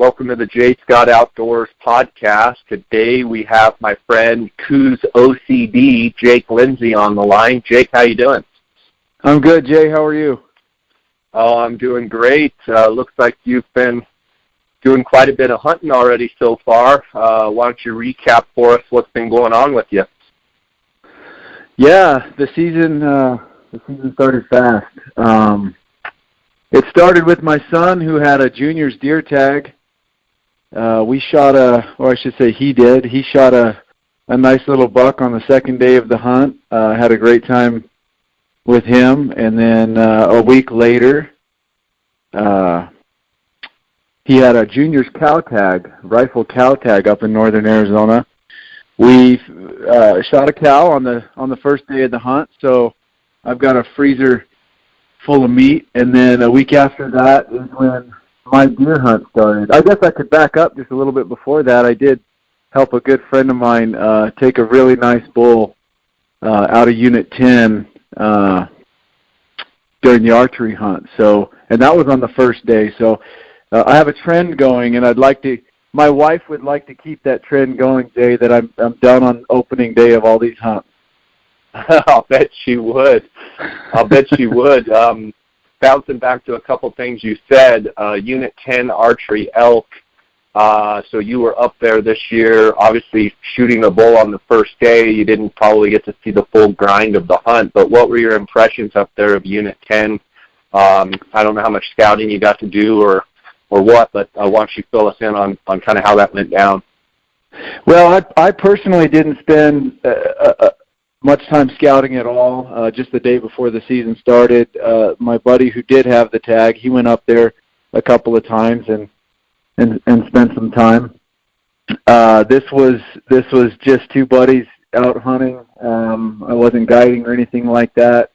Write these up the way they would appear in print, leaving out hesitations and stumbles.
Welcome to the J. Scott Outdoors podcast. Today we have my friend Coues OCD, Jake Lindsay, on the line. Jake, how you doing? I'm good, Jay. How are you? Oh, I'm doing great. Looks like you've been doing quite a bit of hunting already so far. Why don't you recap for us what's been going on with you? Yeah, the season started fast. It started with my son, who had a junior's deer tag. He shot a nice little buck on the second day of the hunt. Had a great time with him, and then a week later, he had a junior's rifle cow tag up in northern Arizona. We shot a cow on the first day of the hunt, so I've got a freezer full of meat. And then a week after that is when my deer hunt started. I guess I could back up just a little bit before that. I did help a good friend of mine take a really nice bull out of Unit 10 during the archery hunt. And that was on the first day. So I have a trend going, and my wife would like to keep that trend going, Jay, that I'm done on opening day of all these hunts. I'll bet she would. Bouncing back to a couple things you said, Unit 10 archery elk. So you were up there this year, obviously shooting a bull on the first day. You didn't probably get to see the full grind of the hunt, but what were your impressions up there of Unit 10? I don't know how much scouting you got to do or what, but why don't you fill us in on kind of how that went down? Well, I personally didn't spend much time scouting at all, just the day before the season started. My buddy who did have the tag, he went up there a couple of times and spent some time. This was just two buddies out hunting. I wasn't guiding or anything like that.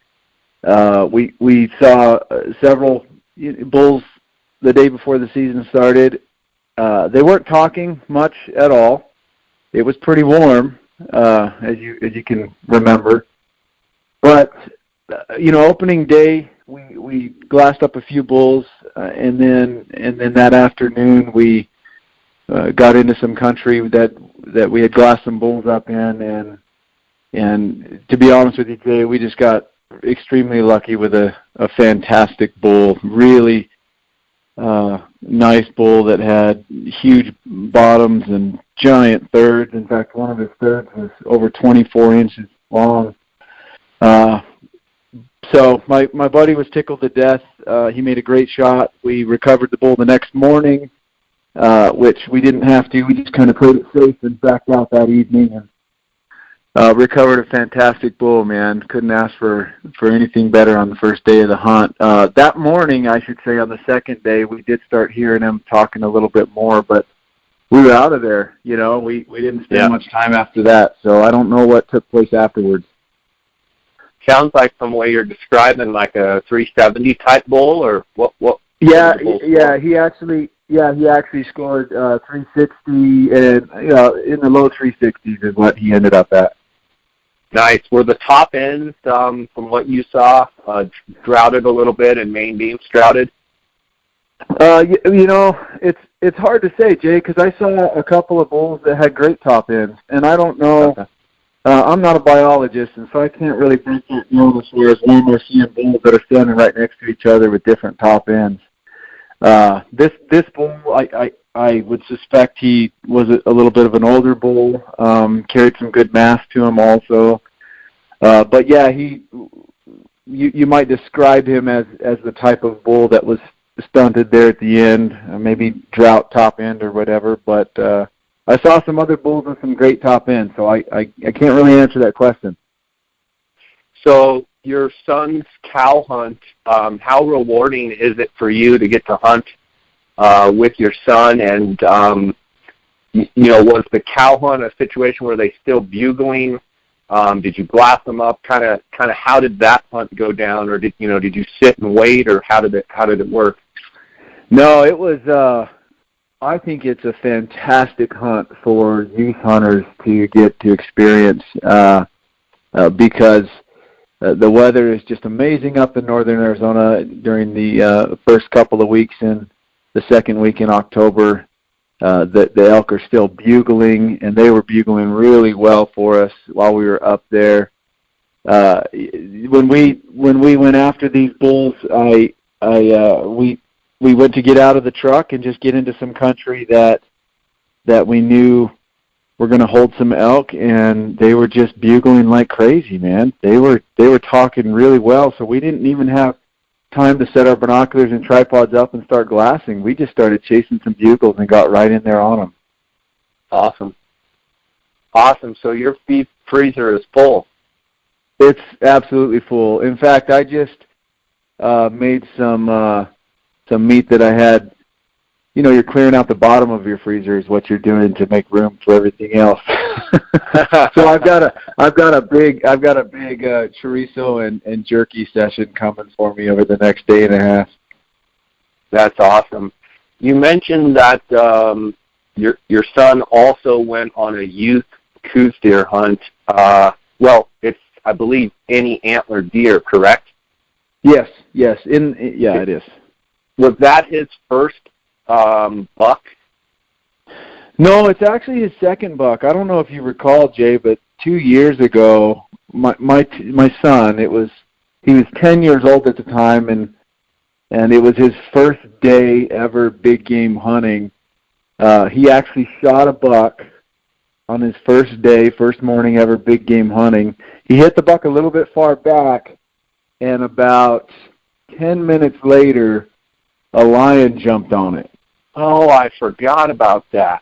We saw several bulls the day before the season started. They weren't talking much at all. It was pretty warm, as you can remember. But opening day, we glassed up a few bulls, and then that afternoon we got into some country that we had glassed some bulls up in, and to be honest with you, Jay, we just got extremely lucky with a fantastic bull. Really nice bull that had huge bottoms and giant thirds. In fact, one of his thirds was over 24 inches long. So my buddy was tickled to death. He made a great shot. We recovered the bull the next morning, which we didn't have to. We just kind of played it safe and backed out that evening and recovered a fantastic bull, man. Couldn't ask for anything better on the first day of the hunt. That morning, I should say, on the second day, we did start hearing him talking a little bit more, but we were out of there. We didn't spend much time after that, so I don't know what took place afterwards. Sounds like from the way you're describing, like a 370 type bull, or what? Yeah. He actually scored 360, and in the low 360s is what he ended up at. Nice. Were the top ends, from what you saw, droughted a little bit and main beams droughted? It's hard to say, Jay, because I saw a couple of bulls that had great top ends, and I don't know. Okay. I'm not a biologist, and so I can't really break that down as far as when we're seeing bulls that are standing right next to each other with different top ends. This bull, I would suspect he was a little bit of an older bull, carried some good mass to him also. But yeah, you might describe him as the type of bull that was stunted there at the end, maybe drought top end or whatever. But I saw some other bulls with some great top end, so I can't really answer that question. So your son's cow hunt, how rewarding is it for you to get to hunt with your son? And was the cow hunt a situation where they still bugling? Did you glass them up? Kind of how did that hunt go down, or did you sit and wait, or how did it work? No, it was. I think it's a fantastic hunt for youth hunters to get to experience because the weather is just amazing up in northern Arizona during the first couple of weeks in the second week in October. the elk are still bugling, and they were bugling really well for us while we were up there. When we went after these bulls, we went to get out of the truck and just get into some country that we knew were going to hold some elk, and they were just bugling like crazy, man. They were talking really well, so we didn't even have time to set our binoculars and tripods up and start glassing. We just started chasing some bugles and got right in there on them. Awesome. So your feed freezer is full. It's absolutely full. In fact, I just made some meat that I had. You know, you're clearing out the bottom of your freezer is what you're doing to make room for everything else. So I've got a big chorizo and jerky session coming for me over the next day and a half. That's awesome. You mentioned that your son also went on a youth Coues deer hunt. Well, it's, I believe, any antlered deer, correct? Yes. It is. Was that his first buck? No, it's actually his second buck. I don't know if you recall, Jay, but 2 years ago, my son, he was 10 years old at the time, and it was his first day ever big game hunting. He actually shot a buck on his first morning ever big game hunting. He hit the buck a little bit far back, and about 10 minutes later, a lion jumped on it. Oh, I forgot about that.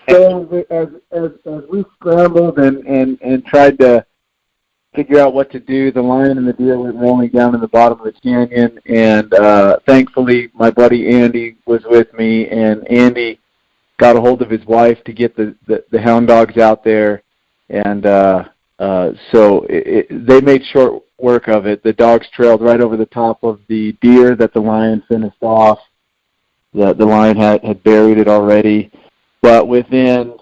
So as we scrambled and tried to figure out what to do, the lion and the deer went rolling down in the bottom of the canyon, and thankfully my buddy Andy was with me, and Andy got a hold of his wife to get the hound dogs out there, and so they made short work of it. The dogs trailed right over the top of the deer that the lion finished off. The lion had buried it already, but within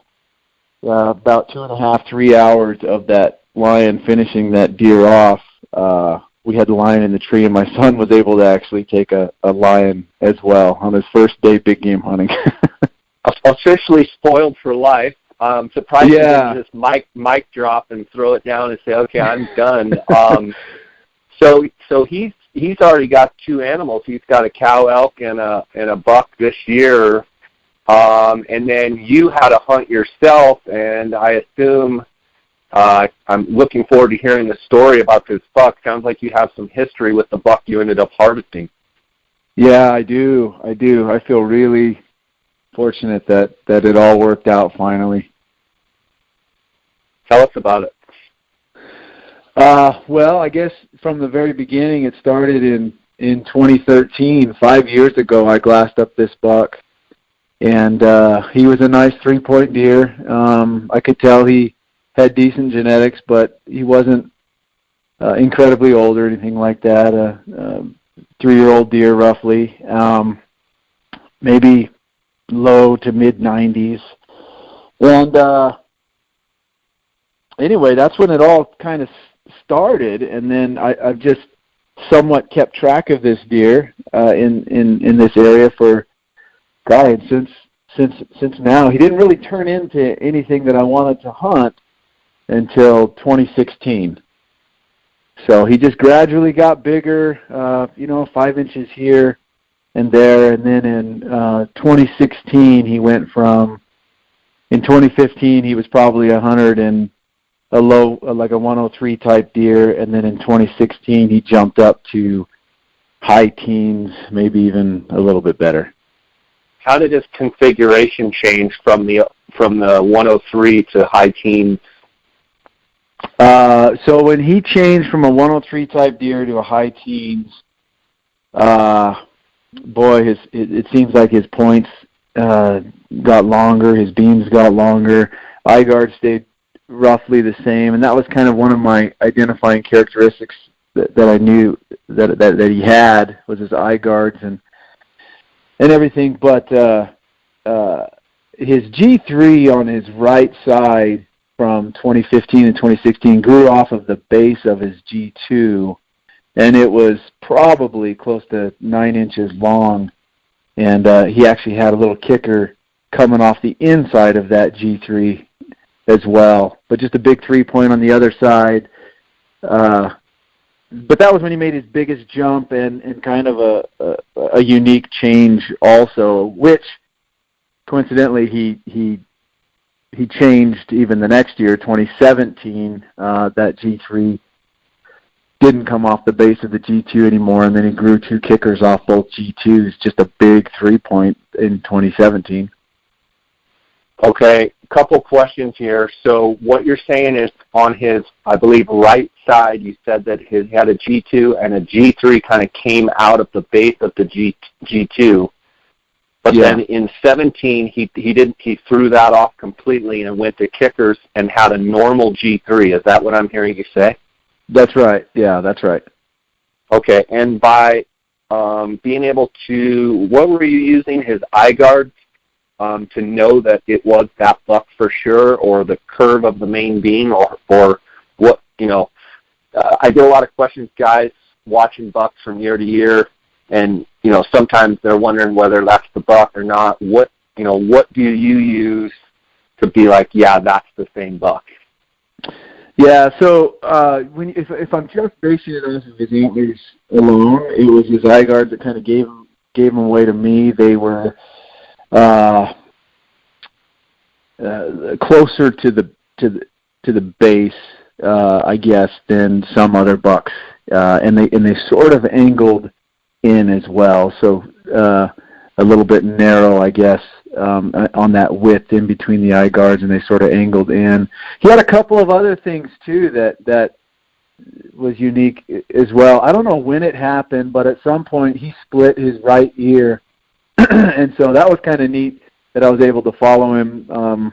about 2.5, 3 hours of that lion finishing that deer off, we had the lion in the tree, and my son was able to actually take a lion as well on his first day big game hunting. Officially spoiled for life. Surprised you didn't just mic drop and throw it down and say, "Okay, I'm done." So he's already got 2 animals. He's got a cow elk and a buck this year, and then you had a hunt yourself. And I assume I'm looking forward to hearing the story about this buck. Sounds like you have some history with the buck you ended up harvesting. Yeah, I do. I feel really fortunate that it all worked out finally. Tell us about it. Well, I guess from the very beginning, it started in 2013. 5 years ago, I glassed up this buck, and he was a nice 3-point deer. I could tell he had decent genetics, but he wasn't incredibly old or anything like that. A 3-year-old deer, roughly, maybe low to mid 90s, and anyway, that's when it all kind of started, and then I've just somewhat kept track of this deer in this area for since now. He didn't really turn into anything that I wanted to hunt until 2016. So he just gradually got bigger, 5 inches here and there, and then in 2016 he went from. In 2015 he was probably a 103 type deer, and then in 2016 he jumped up to high teens, maybe even a little bit better. How did his configuration change from the 103 to high teens? So when he changed from a 103 type deer to a high teens, it seems like his points got longer, his beams got longer, eye guard stayed roughly the same, and that was kind of one of my identifying characteristics that I knew that he had, was his eye guards and everything. But his G3 on his right side from 2015 and 2016 grew off of the base of his G2, and it was probably close to 9 inches long. and he actually had a little kicker coming off the inside of that G3 as well, but just a big 3-point on the other side. But that was when he made his biggest jump and kind of a unique change also, which coincidentally he changed even the next year, 2017. That G3 didn't come off the base of the G2 anymore, and then he grew 2 kickers off both G2s, just a big 3-point in 2017. Okay, a couple questions here. So what you're saying is on his, I believe, right side, you said that he had a G2 and a G3 kind of came out of the base of the G2. But then in 17, he threw that off completely and went to kickers and had a normal G3. Is that what I'm hearing you say? That's right. Yeah, that's right. Okay, and by being able to, what were you using, his eye guards to know that it was that buck for sure, or the curve of the main beam, or what, I get a lot of questions, guys, watching bucks from year to year, and, sometimes they're wondering whether that's the buck or not. What do you use to be like, yeah, that's the same buck? Yeah, so if I'm just basing it off of his antlers alone, it was his eye guards that kind of gave him away to me. They were closer to the base, I guess, than some other bucks, and they sort of angled in as well. So a little bit narrow, I guess, on that width in between the eye guards, and they sort of angled in. He had a couple of other things too that was unique as well. I don't know when it happened, but at some point he split his right ear, and so that was kind of neat that I was able to follow him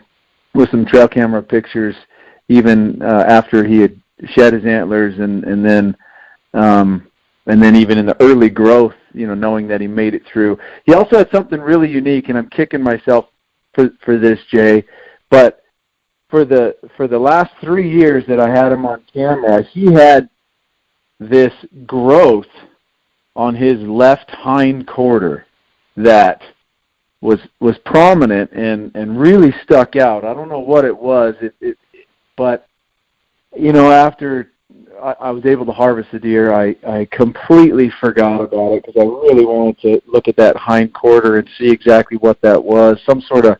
with some trail camera pictures, even after he had shed his antlers, and then even in the early growth, knowing that he made it through. He also had something really unique, and I'm kicking myself for this, Jay, but for the last 3 years that I had him on camera, he had this growth on his left hind quarter that was prominent and really stuck out. I don't know what it was, but after I was able to harvest the deer, I completely forgot about it because I really wanted to look at that hind quarter and see exactly what that was, some sort of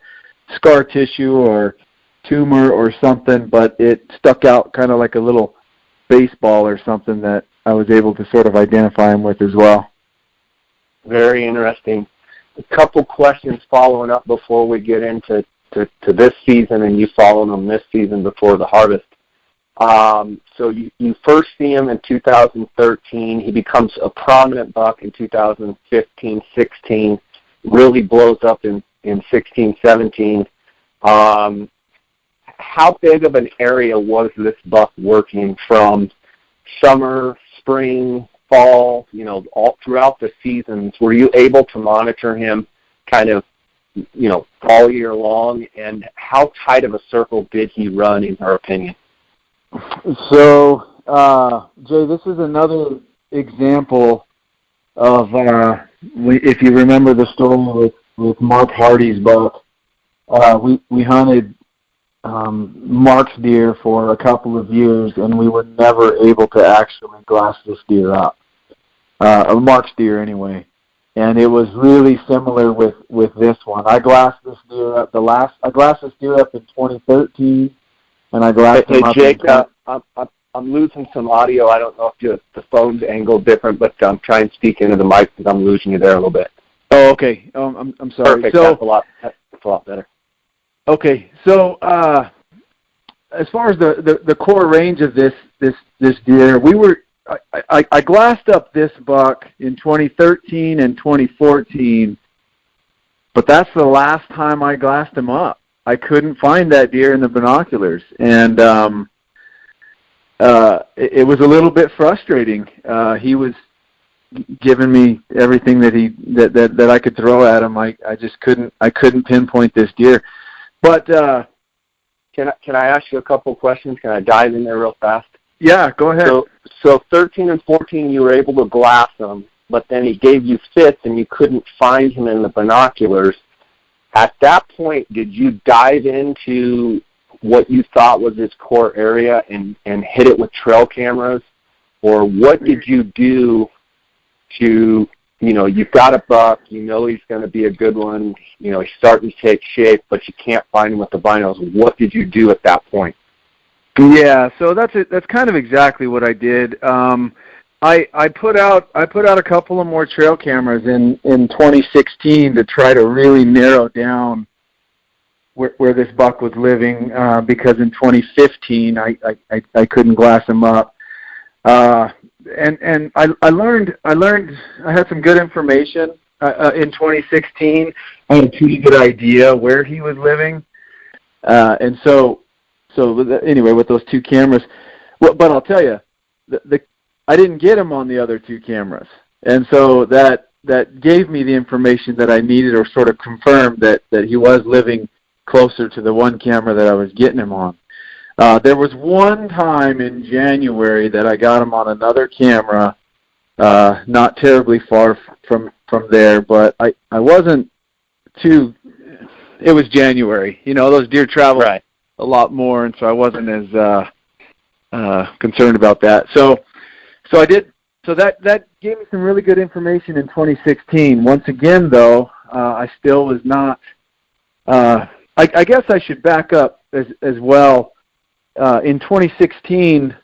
scar tissue or tumor or something, but it stuck out kind of like a little baseball or something that I was able to sort of identify him with as well. Very interesting. A couple questions following up before we get into this season, and you followed him this season before the harvest. So you first see him in 2013. He becomes a prominent buck in 2015, 16, really blows up in 16, 17. How big of an area was this buck working from summer, spring, fall, all throughout the seasons? Were you able to monitor him kind of, all year long? And how tight of a circle did he run, in your opinion? So, Jay, this is another example of, if you remember the story with Mark Hardy's buck, we hunted Mark's deer for a couple of years, and we were never able to actually glass this deer up, Mark's deer anyway. And it was really similar with this one. I glassed this deer up I glassed this deer up in 2013. And I glassed him up. Jake, I'm losing some audio. I don't know if the phone's angled different, but try and speak into the mic because I'm losing you there a little bit. Oh, okay. I'm sorry. Perfect. That's a lot better. Okay. So as far as the core range of this deer, I glassed up this buck in 2013 and 2014, but that's the last time I glassed him up. I couldn't find that deer in the binoculars, and it was a little bit frustrating. He was giving me everything that I could throw at him. I just couldn't pinpoint this deer. But can I ask you a couple questions? Can I dive in there real fast? Yeah, go ahead. So 13 and 14, you were able to glass them, but then he gave you fits and you couldn't find him in the binoculars. At that point, did you dive into what you thought was his core area and hit it with trail cameras? Or what did you do to, you've got a buck, he's going to be a good one, he's starting to take shape, but you can't find him with the binos. What did you do at that point? Yeah, so that's kind of exactly what I did. I put out a couple of more trail cameras in 2016 to try to really narrow down where this buck was living, because in 2015 I couldn't glass him up. And I learned I had some good information in 2016. I had a pretty good idea where he was living, and so anyway, with those two cameras, but I'll tell you, I didn't get him on the other two cameras, and so that gave me the information that I needed, or sort of confirmed that he was living closer to the one camera that I was getting him on. There was one time in January that I got him on another camera, not terribly far from there, but I wasn't too. It was January, those deer travel right a lot more, and so I wasn't as concerned about that. So I did. So that gave me some really good information in 2016. Once again, though, I still was not. I guess I should back up as well. In 2016,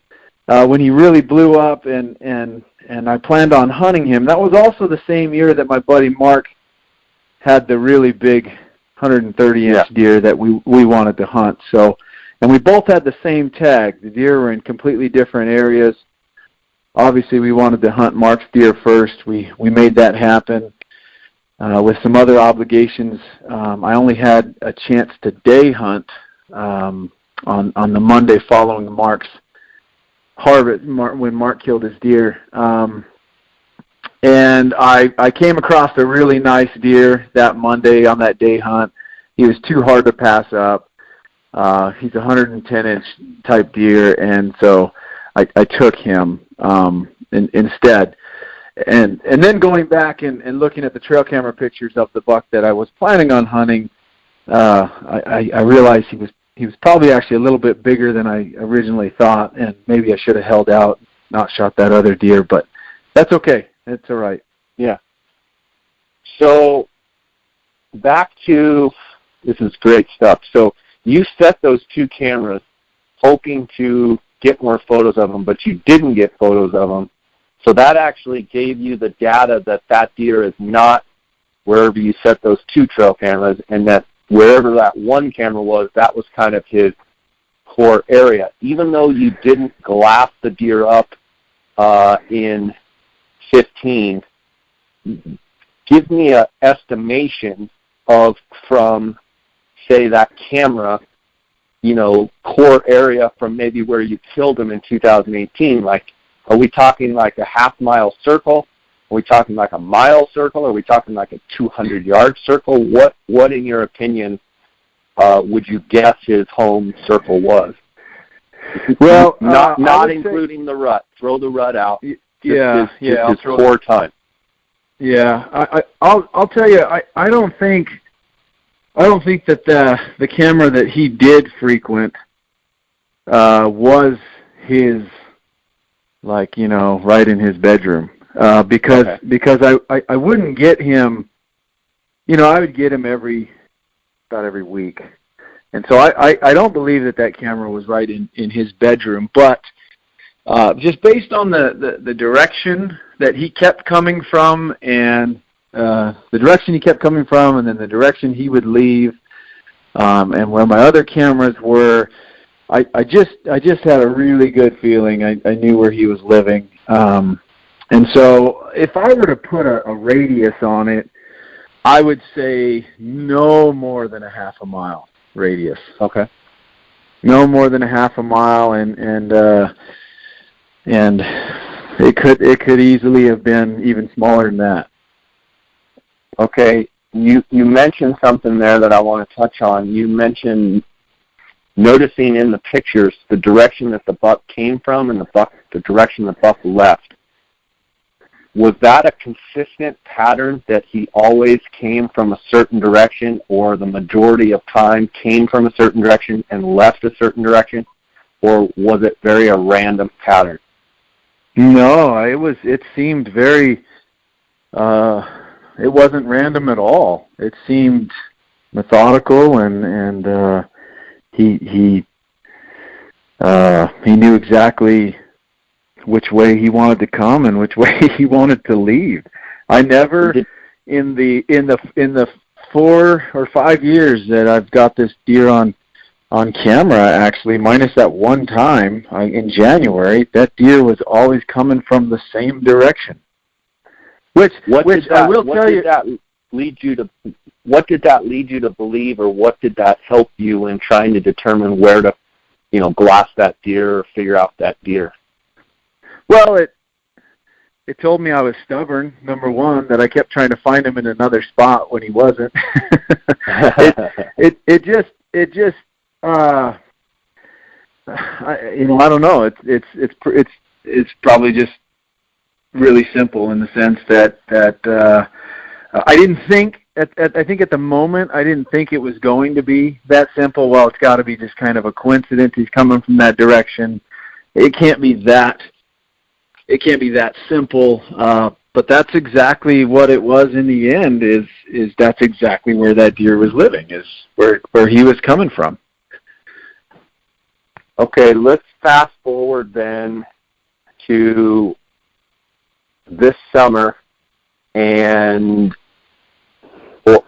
when he really blew up, and I planned on hunting him. That was also the same year that my buddy Mark had the really big 130-inch deer that we wanted to hunt. So, and we both had the same tag. The deer were in completely different areas. Obviously, we wanted to hunt Mark's deer first. We made that happen. With some other obligations, I only had a chance to day hunt on the Monday following Mark's harvest, when Mark killed his deer. And I came across a really nice deer that Monday on that day hunt. He was too hard to pass up. He's a 110-inch type deer, and so I took him instead. And then going back and looking at the trail camera pictures of the buck that I was planning on hunting, I realized he was probably actually a little bit bigger than I originally thought, and maybe I should have held out, not shot that other deer, but that's okay. It's all right. Yeah. So back to, this is great stuff. So you set those two cameras hoping to get more photos of them, but you didn't get photos of them. So that actually gave you the data that deer is not wherever you set those two trail cameras, and that wherever that one camera was, that was kind of his core area. Even though you didn't glass the deer up in 15, give me an estimation of, from, say, that camera, core area from maybe where you killed him in 2018. Like, are we talking like a half-mile circle? Are we talking like a mile circle? Are we talking like a 200-yard circle? What, in your opinion, would you guess his home circle was? Well, not including the rut. Throw the rut out. Yeah, his core time. Yeah, I'll tell you. I don't think that the camera that he did frequent was his, like, right in his bedroom. Because I wouldn't get him, I would get him about every week. And so I don't believe that camera was right in his bedroom, but just based on the direction that he kept coming from, and the direction he kept coming from, and then the direction he would leave, and where my other cameras were, I just had a really good feeling. I knew where he was living. And so if I were to put a radius on it, I would say no more than a half a mile radius. Okay. No more than a half a mile, and it could easily have been even smaller than that. Okay. You mentioned something there that I want to touch on. You mentioned noticing in the pictures the direction that the buck came from and the direction the buck left. was that a consistent pattern that he always came from a certain direction, or the majority of time came from a certain direction and left a certain direction, or was it very a random pattern? No, it seemed very, it wasn't random at all. It seemed methodical, and he knew exactly which way he wanted to come and which way he wanted to leave. I never, in the 4 or 5 years that I've got this deer on camera, actually, minus that one time in January, that deer was always coming from the same direction. What did that lead you to believe, or what did that help you in trying to determine where to, glass that deer or figure out that deer? Well, it told me I was stubborn, number one, that I kept trying to find him in another spot when he wasn't. It just I don't know. It's probably just really simple in the sense that I didn't think I think at the moment I didn't think it was going to be that simple. Well, it's got to be just kind of a coincidence. He's coming from that direction. It can't be that simple. But that's exactly what it was in the end. Is that's exactly where that deer was living. Is where he was coming from. Okay, let's fast forward then to this summer, and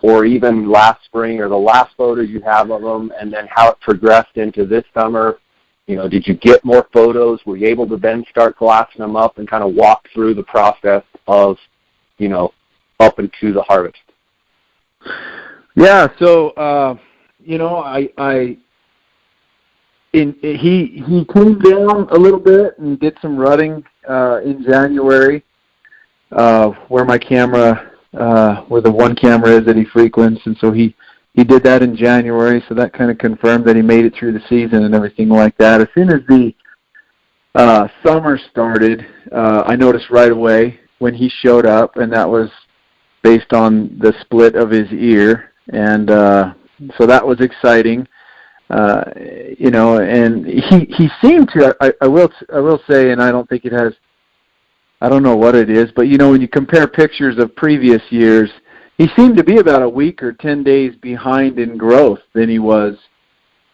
or even last spring, or the last photos you have of them, and then how it progressed into this summer. Did you get more photos? Were you able to then start glassing them up and kind of walk through the process of, up into the harvest? Yeah. So, he came down a little bit and did some rutting in January, where my camera, where the one camera is that he frequents, and so he did that in January. So that kind of confirmed that he made it through the season and everything like that. As soon as the summer started, I noticed right away when he showed up, and that was based on the split of his ear, and so that was exciting. And he seemed to, I will say, and I don't think it has, I don't know what it is, but when you compare pictures of previous years, he seemed to be about a week or 10 days behind in growth than he was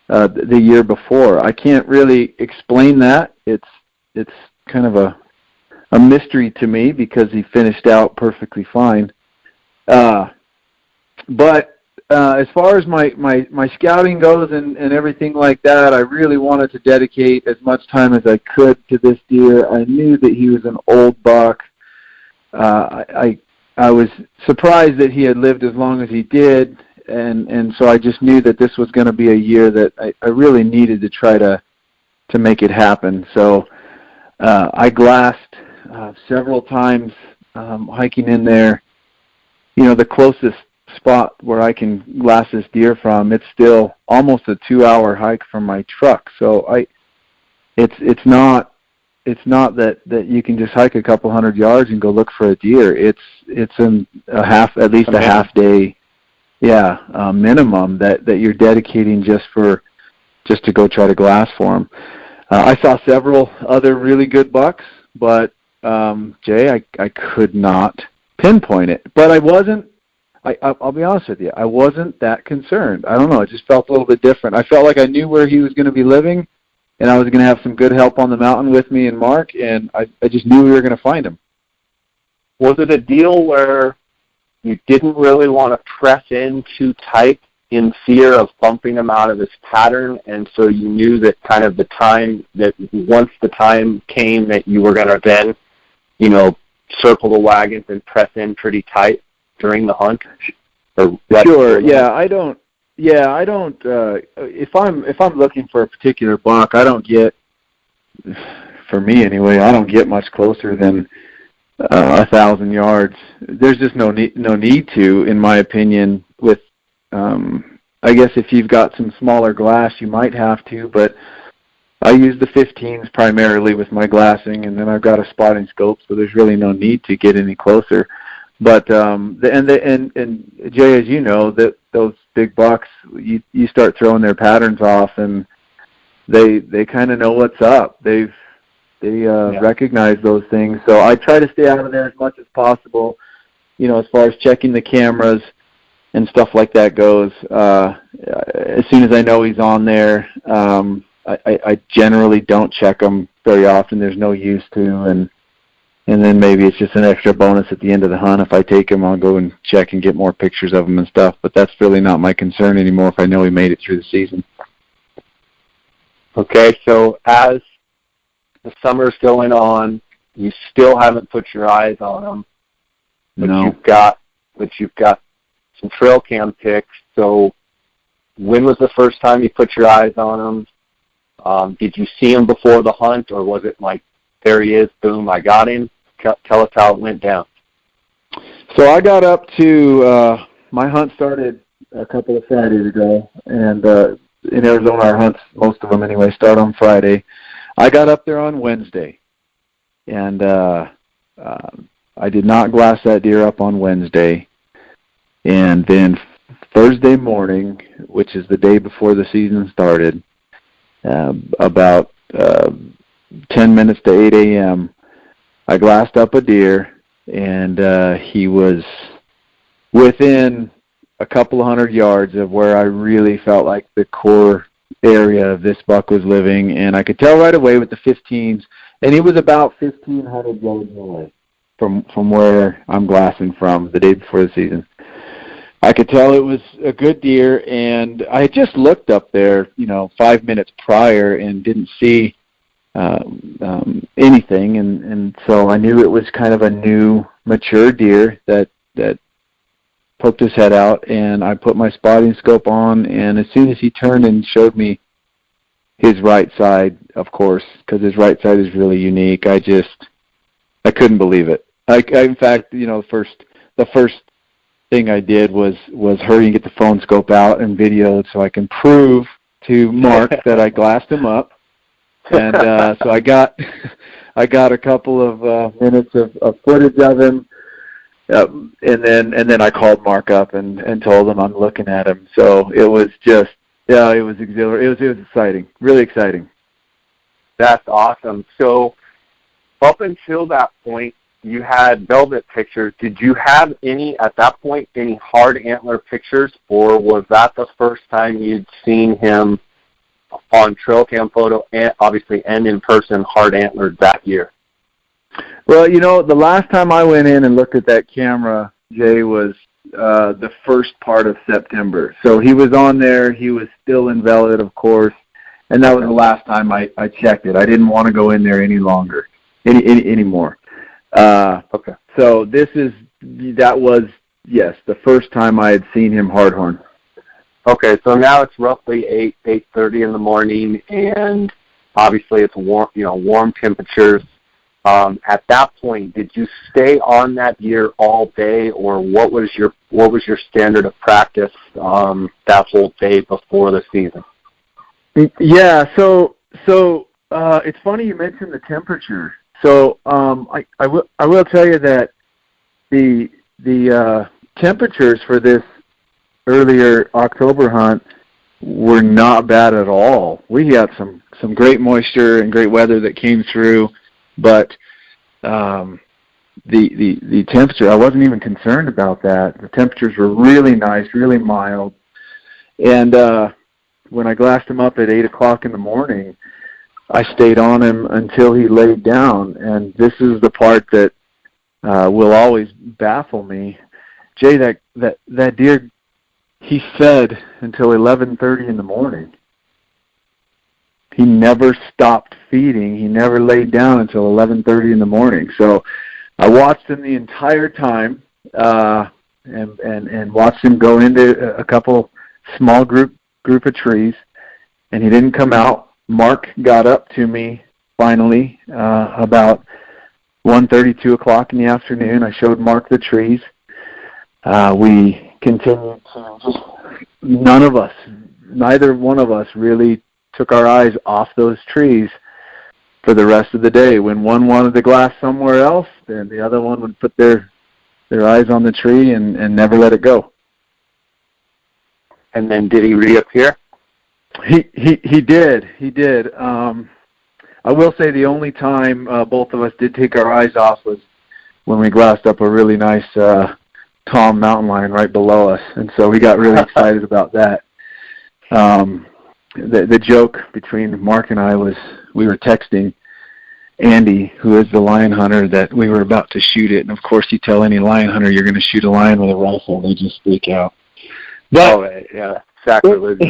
the year before. I can't really explain that. It's kind of a mystery to me because he finished out perfectly fine. But as far as my scouting goes and everything like that, I really wanted to dedicate as much time as I could to this deer. I knew that he was an old buck. I was surprised that he had lived as long as he did, and so I just knew that this was going to be a year that I really needed to try to make it happen. So I glassed several times hiking in there. The closest spot where I can glass this deer from, it's still almost a 2-hour hike from my truck. So it's not that you can just hike a couple hundred yards and go look for a deer. It's at least a half day, minimum that you're dedicating just to go try to glass for them. I saw several other really good bucks, but Jay, I could not pinpoint it. But I wasn't. I'll be honest with you, I wasn't that concerned. I don't know, it just felt a little bit different. I felt like I knew where he was going to be living, and I was going to have some good help on the mountain with me and Mark, and I just knew we were going to find him. Was it a deal where you didn't really want to press in too tight in fear of bumping him out of his pattern, and so you knew that kind of the time, that once the time came that you were going to then, circle the wagons and press in pretty tight during the hunt? Sure. Yeah, I don't. If I'm looking for a particular buck, I don't get. For me anyway, I don't get much closer than 1,000 yards. There's just no need to, in my opinion. With, I guess if you've got some smaller glass, you might have to, but I use the 15s primarily with my glassing, and then I've got a spotting scope, so there's really no need to get any closer. But and Jay, as you know, that those big bucks, you start throwing their patterns off, and they kind of know what's up. They recognize those things. So I try to stay out of there as much as possible. As far as checking the cameras and stuff like that goes. As soon as I know he's on there, I generally don't check them very often. There's no use to, and then maybe it's just an extra bonus at the end of the hunt. If I take him, I'll go and check and get more pictures of him and stuff. But that's really not my concern anymore if I know he made it through the season. Okay, so as the summer's going on, you still haven't put your eyes on him, but No. you've got some trail cam pics. So when was the first time you put your eyes on him? Did you see him before the hunt, or was it like, there he is, boom, I got him? Tell us how it went down. So I got up to, my hunt started a couple of Fridays ago, and in Arizona our hunts, most of them anyway, start on Friday. I got up there on Wednesday, and I did not glass that deer up on Wednesday. And then Thursday morning, which is the day before the season started, about 10 minutes to 8 a.m., I glassed up a deer, and he was within a couple of 100 yards of where I really felt like the core area of this buck was living, and I could tell right away with the 15s, and he was about 1,500 yards away from where I'm glassing from the day before the season. I could tell it was a good deer, and I had just looked up there, 5 minutes prior and didn't see anything, and so I knew it was kind of a new, mature deer that poked his head out, and I put my spotting scope on, and as soon as he turned and showed me his right side, of course, because his right side is really unique, I couldn't believe it. In fact, the first thing I did was hurry and get the phone scope out and videoed so I can prove to Mark that I glassed him up. And so I got a couple of minutes of footage of him, and then I called Mark up and told him I'm looking at him. So it was just, it was exhilarating. It was exciting, really exciting. That's awesome. So up until that point, you had velvet pictures. Did you have at that point, any hard antler pictures, or was that the first time you'd seen him on trail cam photo, and obviously, and in person, hard antlered that year? Well, the last time I went in and looked at that camera, Jay, was the first part of September. So he was on there. He was still in velvet, of course, and that was the last time I checked it. I didn't want to go in there any longer, anymore. Okay. So that was, yes, the first time I had seen him hardhorn. Okay, so now it's roughly 8:30 in the morning, and obviously it's warm temperatures. At that point, did you stay on that deer all day, or what was your standard of practice that whole day before the season? Yeah, so it's funny you mentioned the temperature. So I will tell you that the temperatures for this earlier October hunt were not bad at all. We got some great moisture and great weather that came through, but the temperature, I wasn't even concerned about that. The temperatures were really nice, really mild, and when I glassed him up at 8 o'clock in the morning, I stayed on him until he laid down, and this is the part that will always baffle me. Jay, that deer, he fed until 11:30 in the morning. He never stopped feeding. He never laid down until 11:30 in the morning. So I watched him the entire time, and watched him go into a couple small group of trees, and he didn't come out. Mark got up to me finally about 1:30, 2 o'clock in the afternoon. I showed Mark the trees. We continued to neither one of us really took our eyes off those trees for the rest of the day. When one wanted the glass somewhere else, then the other one would put their eyes on the tree and never let it go. And then did he reappear? He did. I will say the only time both of us did take our eyes off was when we glassed up a really nice Tom mountain lion right below us, and so we got really excited about that. The joke between Mark and I was we were texting Andy, who is the lion hunter, that we were about to shoot it, and of course you tell any lion hunter you're going to shoot a lion with a rifle, they just freak out. But, yeah, sacrilege.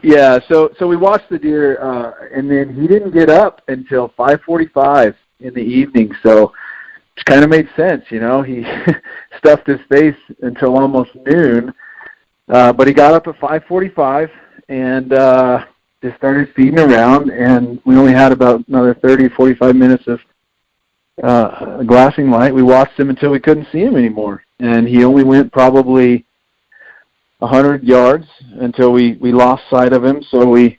Yeah, so we watched the deer, and then he didn't get up until 5:45 in the evening, so it kind of made sense, you know. He stuffed his face until almost noon, but he got up at 5:45 and just started feeding around, and we only had about another 45 minutes of glassing light. We watched him until we couldn't see him anymore, and he only went probably 100 yards until we lost sight of him. So we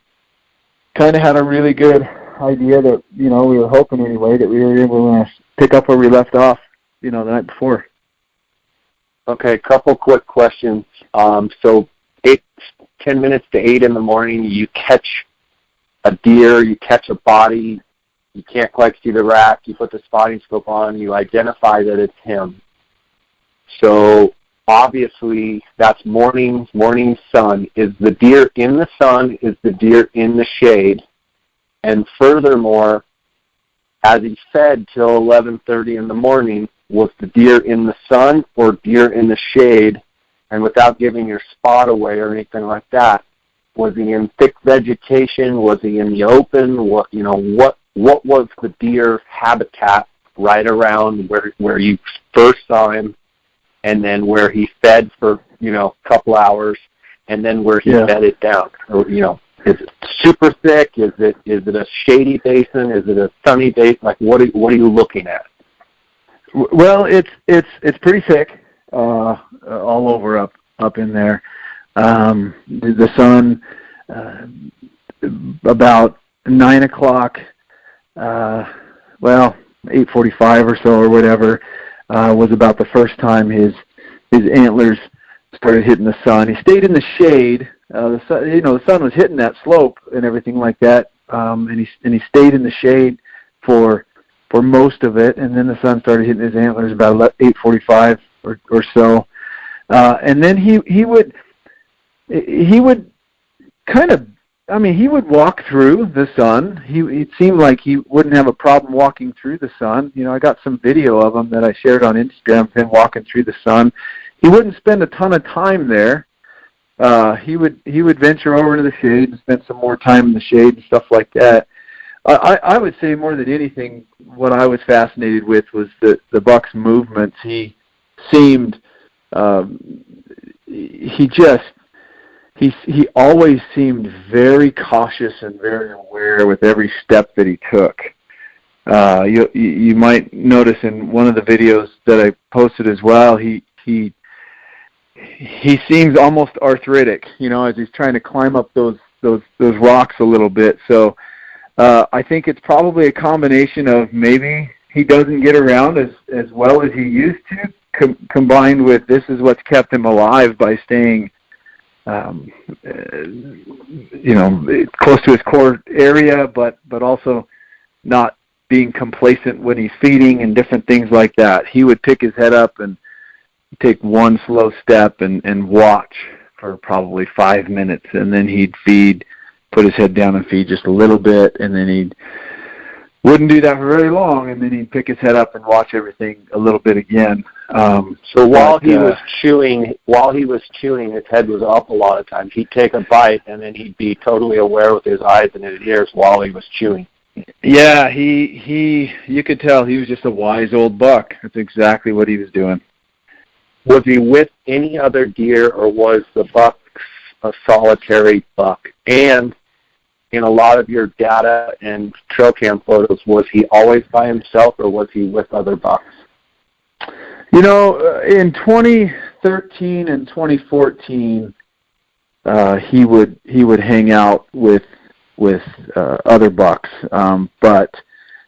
kind of had a really good idea that, you know, we were hoping anyway that we were able to pick up where we left off, you know, the night before. Okay, couple quick questions. So 10 minutes to 8 in the morning, you catch a deer, you catch a body, you can't quite see the rack, you put the spotting scope on, you identify that it's him. So obviously, that's morning sun. Is the deer in the sun? Is the deer in the shade? And furthermore, as he fed till 11:30 in the morning, was the deer in the sun or deer in the shade? And without giving your spot away or anything like that, was he in thick vegetation? Was he in the open? What was the deer habitat right around where you first saw him? And then where he fed for, a couple hours, and then where he bedded down. Or, is it super thick? Is it a shady basin? Is it a sunny basin? Like, what are you looking at? Well, it's pretty thick, all over up in there. The sun, about 9 o'clock, 8:45 or so or whatever, was about the first time his antlers started hitting the sun. He stayed in the shade. The sun was hitting that slope and everything like that, and he stayed in the shade for most of it. And then the sun started hitting his antlers about 8:45 or so, and then he would kind of. I mean, he would walk through the sun. It seemed like he wouldn't have a problem walking through the sun. I got some video of him that I shared on Instagram of him walking through the sun. He wouldn't spend a ton of time there. He would venture over to the shade and spend some more time in the shade and stuff like that. I would say more than anything, what I was fascinated with was the buck's movements. He seemed, he always seemed very cautious and very aware with every step that he took. You might notice in one of the videos that I posted as well, he seems almost arthritic, as he's trying to climb up those rocks a little bit. So I think it's probably a combination of maybe he doesn't get around as well as he used to, combined with this is what's kept him alive by staying close to his core area, but also not being complacent when he's feeding and different things like that. He would pick his head up and take one slow step and watch for probably 5 minutes, and then he'd feed, put his head down and feed just a little bit, and then he wouldn't do that for very long, and then he'd pick his head up and watch everything a little bit again. So while he was chewing, his head was up a lot of times. He'd take a bite, and then he'd be totally aware with his eyes and his ears while he was chewing. Yeah, you could tell he was just a wise old buck. That's exactly what he was doing. Was he with any other deer, or was the buck a solitary buck? And in a lot of your data and trail cam photos, was he always by himself, or was he with other bucks? In 2013 and 2014, he would hang out with other bucks. But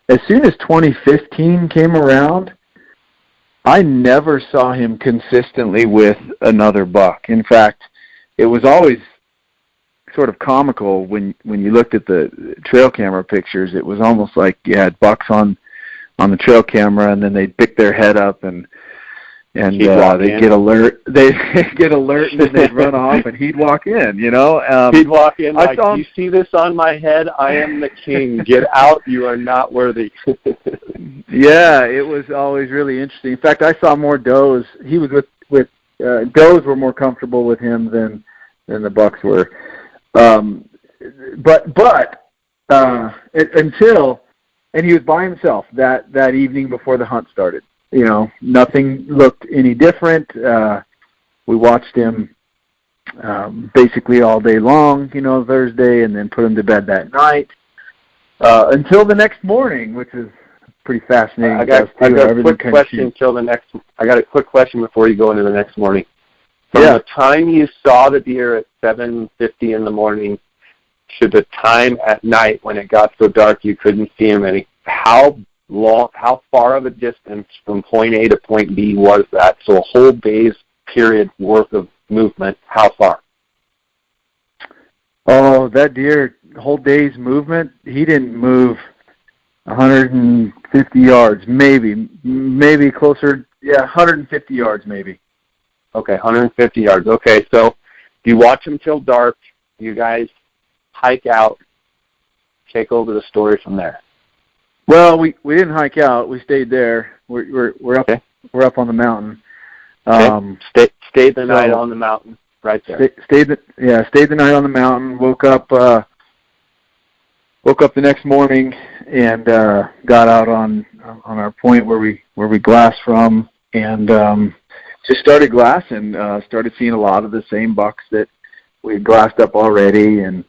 as soon as 2015 came around, I never saw him consistently with another buck. In fact, it was always sort of comical when you looked at the trail camera pictures. It was almost like you had bucks on the trail camera, and then they'd pick their head up and they'd get alert. They'd get alert, and then they'd run off, and he'd walk in. He'd walk in like, "Do you see this on my head? I am the king. Get out! You are not worthy." Yeah, it was always really interesting. In fact, I saw more does. He was with does were more comfortable with him than the bucks were. Until he was by himself that evening before the hunt started. Nothing looked any different. We watched him basically all day long, Thursday, and then put him to bed that night until the next morning, which is pretty fascinating. I got a quick question I got a quick question before you go into the next morning. From the time you saw the deer at 7:50 in the morning to the time at night when it got so dark you couldn't see him any, how far of a distance from point A to point B was that? So a whole day's period worth of movement, how far? Oh, that deer, whole day's movement, he didn't move 150 yards, maybe closer, 150 yards maybe. Okay, 150 yards. Okay, so you watch him till dark, you guys hike out, take over the story from there. Well, we didn't hike out. We stayed there. We're up. Okay. We're up on the mountain. Stayed the night on the mountain, right there. Stayed the night on the mountain. Woke up the next morning and got out on our point where we glassed from, and just started glassing. Started seeing a lot of the same bucks that we had glassed up already, and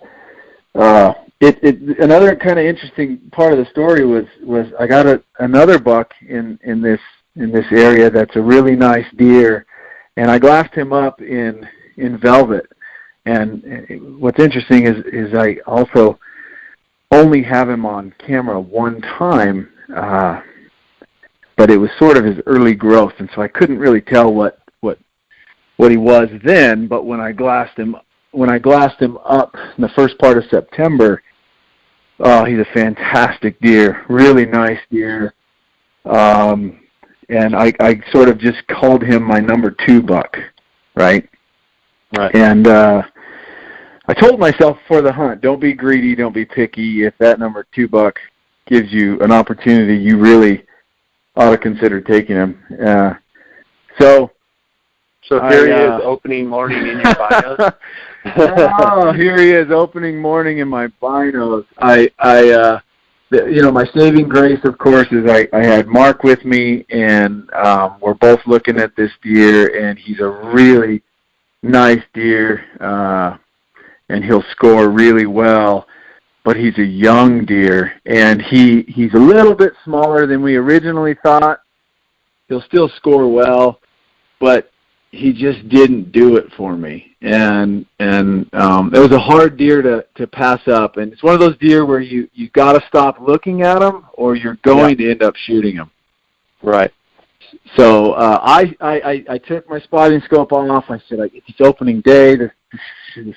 another kind of interesting part of the story was I got another buck in this area that's a really nice deer, and I glassed him up in velvet. And what's interesting is I also only have him on camera one time, but it was sort of his early growth, and so I couldn't really tell what he was then. But when I glassed him up in the first part of September, oh, he's a fantastic deer, really nice deer. And I sort of just called him my number 2 buck, right? Right. And I told myself for the hunt, don't be greedy, don't be picky. If that number 2 buck gives you an opportunity, you really ought to consider taking him. So here he is, opening morning in your bios. Oh, here he is, opening morning in my binos. My saving grace, of course, is I had Mark with me, and we're both looking at this deer, and he's a really nice deer, and he'll score really well, but he's a young deer, and he's a little bit smaller than we originally thought. He'll still score well, but he just didn't do it for me, and it was a hard deer to pass up, and it's one of those deer where you got to stop looking at him, or you're going to end up shooting him. Right. So I took my spotting scope off. I said, it's opening day. The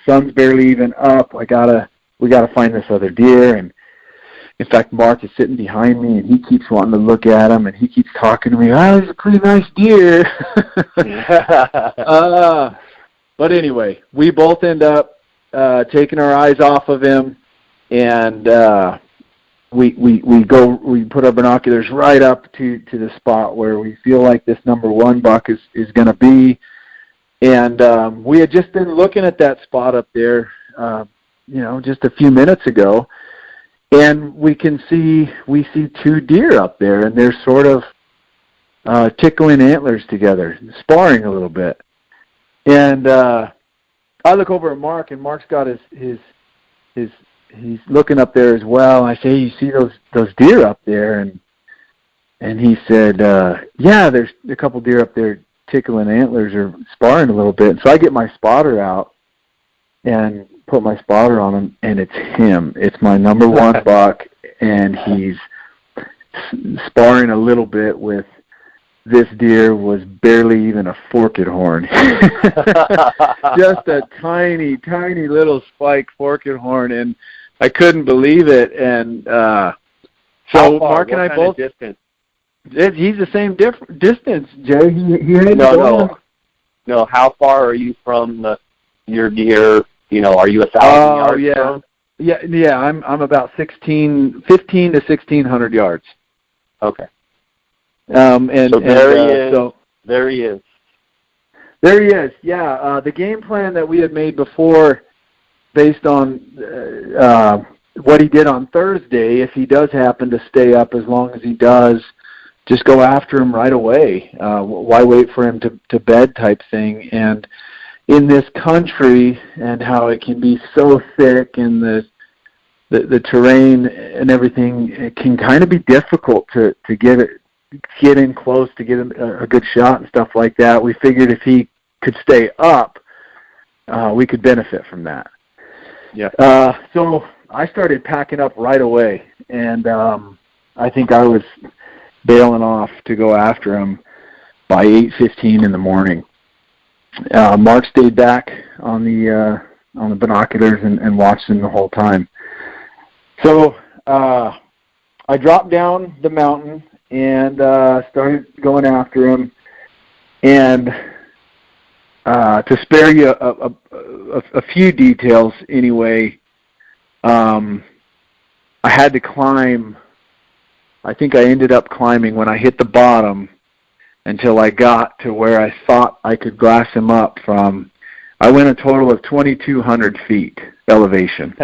sun's barely even up. We gotta find this other deer. And in fact, Mark is sitting behind me, and he keeps wanting to look at him, and he keeps talking to me. Oh, he's a pretty nice deer. But anyway, we both end up taking our eyes off of him, and we put our binoculars right up to the spot where we feel like this number 1 buck is going to be. And we had just been looking at that spot up there, just a few minutes ago. And we see 2 deer up there, and they're sort of tickling antlers together, sparring a little bit. And I look over at Mark, and Mark's got he's looking up there as well. I say, you see those deer up there? And he said, yeah, there's a couple deer up there tickling antlers or sparring a little bit. So I get my spotter out, and put my spotter on him, and it's him. It's my number one buck, and he's sparring a little bit with this deer was barely even a forked horn. Just a tiny, tiny little spike forked horn, and I couldn't believe it. And so Mark and I both. Distance? He's the same distance, Jay. No. How far are you from your deer? You know, are you 1,000 yards from? Yeah. I'm about 15 to 1,600 yards. Okay. There he is. There he is. Yeah. The game plan that we had made before, based on what he did on Thursday, if he does happen to stay up as long as he does, just go after him right away. Why wait for him to bed type thing? And in this country and how it can be so thick and the terrain and everything, it can kind of be difficult to get in close to get a good shot and stuff like that. We figured if he could stay up, we could benefit from that. Yeah. So I started packing up right away, and I think I was bailing off to go after him by 8:15 in the morning. Mark stayed back on the binoculars and watched him the whole time. So I dropped down the mountain and started going after him. And to spare you a few details anyway, I had to climb. I think I ended up climbing when I hit the bottom until I got to where I thought I could glass him up from. I went a total of 2,200 feet elevation.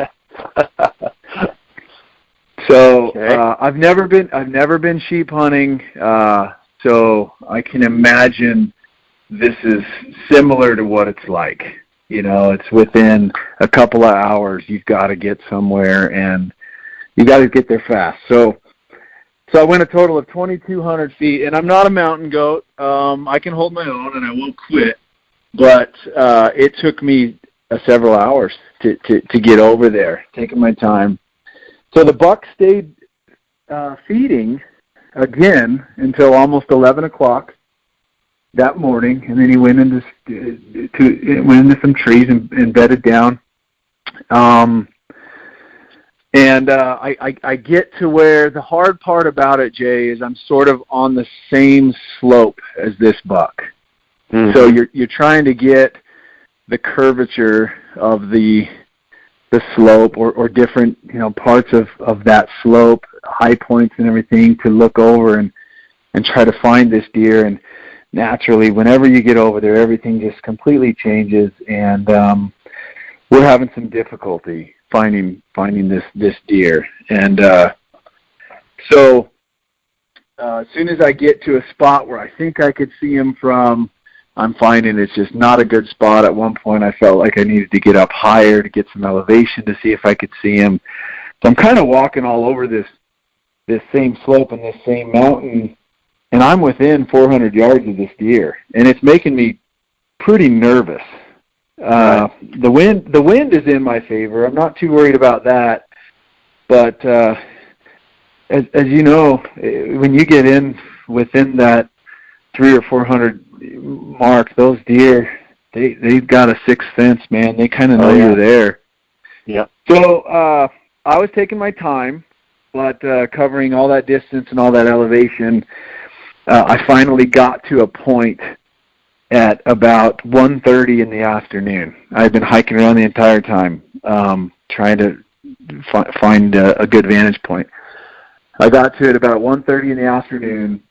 So okay. I've never been sheep hunting, so I can imagine this is similar to what it's like. You know, it's within a couple of hours. You've got to get somewhere, and you got to get there fast. So I went a total of 2,200 feet, and I'm not a mountain goat. I can hold my own, and I won't quit. But it took me several hours to get over there, taking my time. So the buck stayed feeding again until almost 11 o'clock that morning, and then he went into some trees and bedded down. I get to where the hard part about it, Jay, is I'm sort of on the same slope as this buck. Mm-hmm. So you're trying to get the curvature of the slope or different parts of that slope, high points and everything, to look over and try to find this deer. And naturally, whenever you get over there, everything just completely changes, and we're having some difficulty finding this deer. And so as soon as I get to a spot where I think I could see him from, I'm finding it's just not a good spot. At one point I felt like I needed to get up higher to get some elevation to see if I could see him. So I'm kind of walking all over this same slope and this same mountain, and I'm within 400 yards of this deer, and it's making me pretty nervous. Right. The wind is in my favor. I'm not too worried about that. But as you know, when you get in within that 300 or 400 mark, those deer, they've got a sixth sense, man. They kind of know you're there. Yeah. So I was taking my time, but covering all that distance and all that elevation, I finally got to a point at about 1:30 in the afternoon. I've been hiking around the entire time, trying to find a good vantage point. I got to it about 1:30 in the afternoon,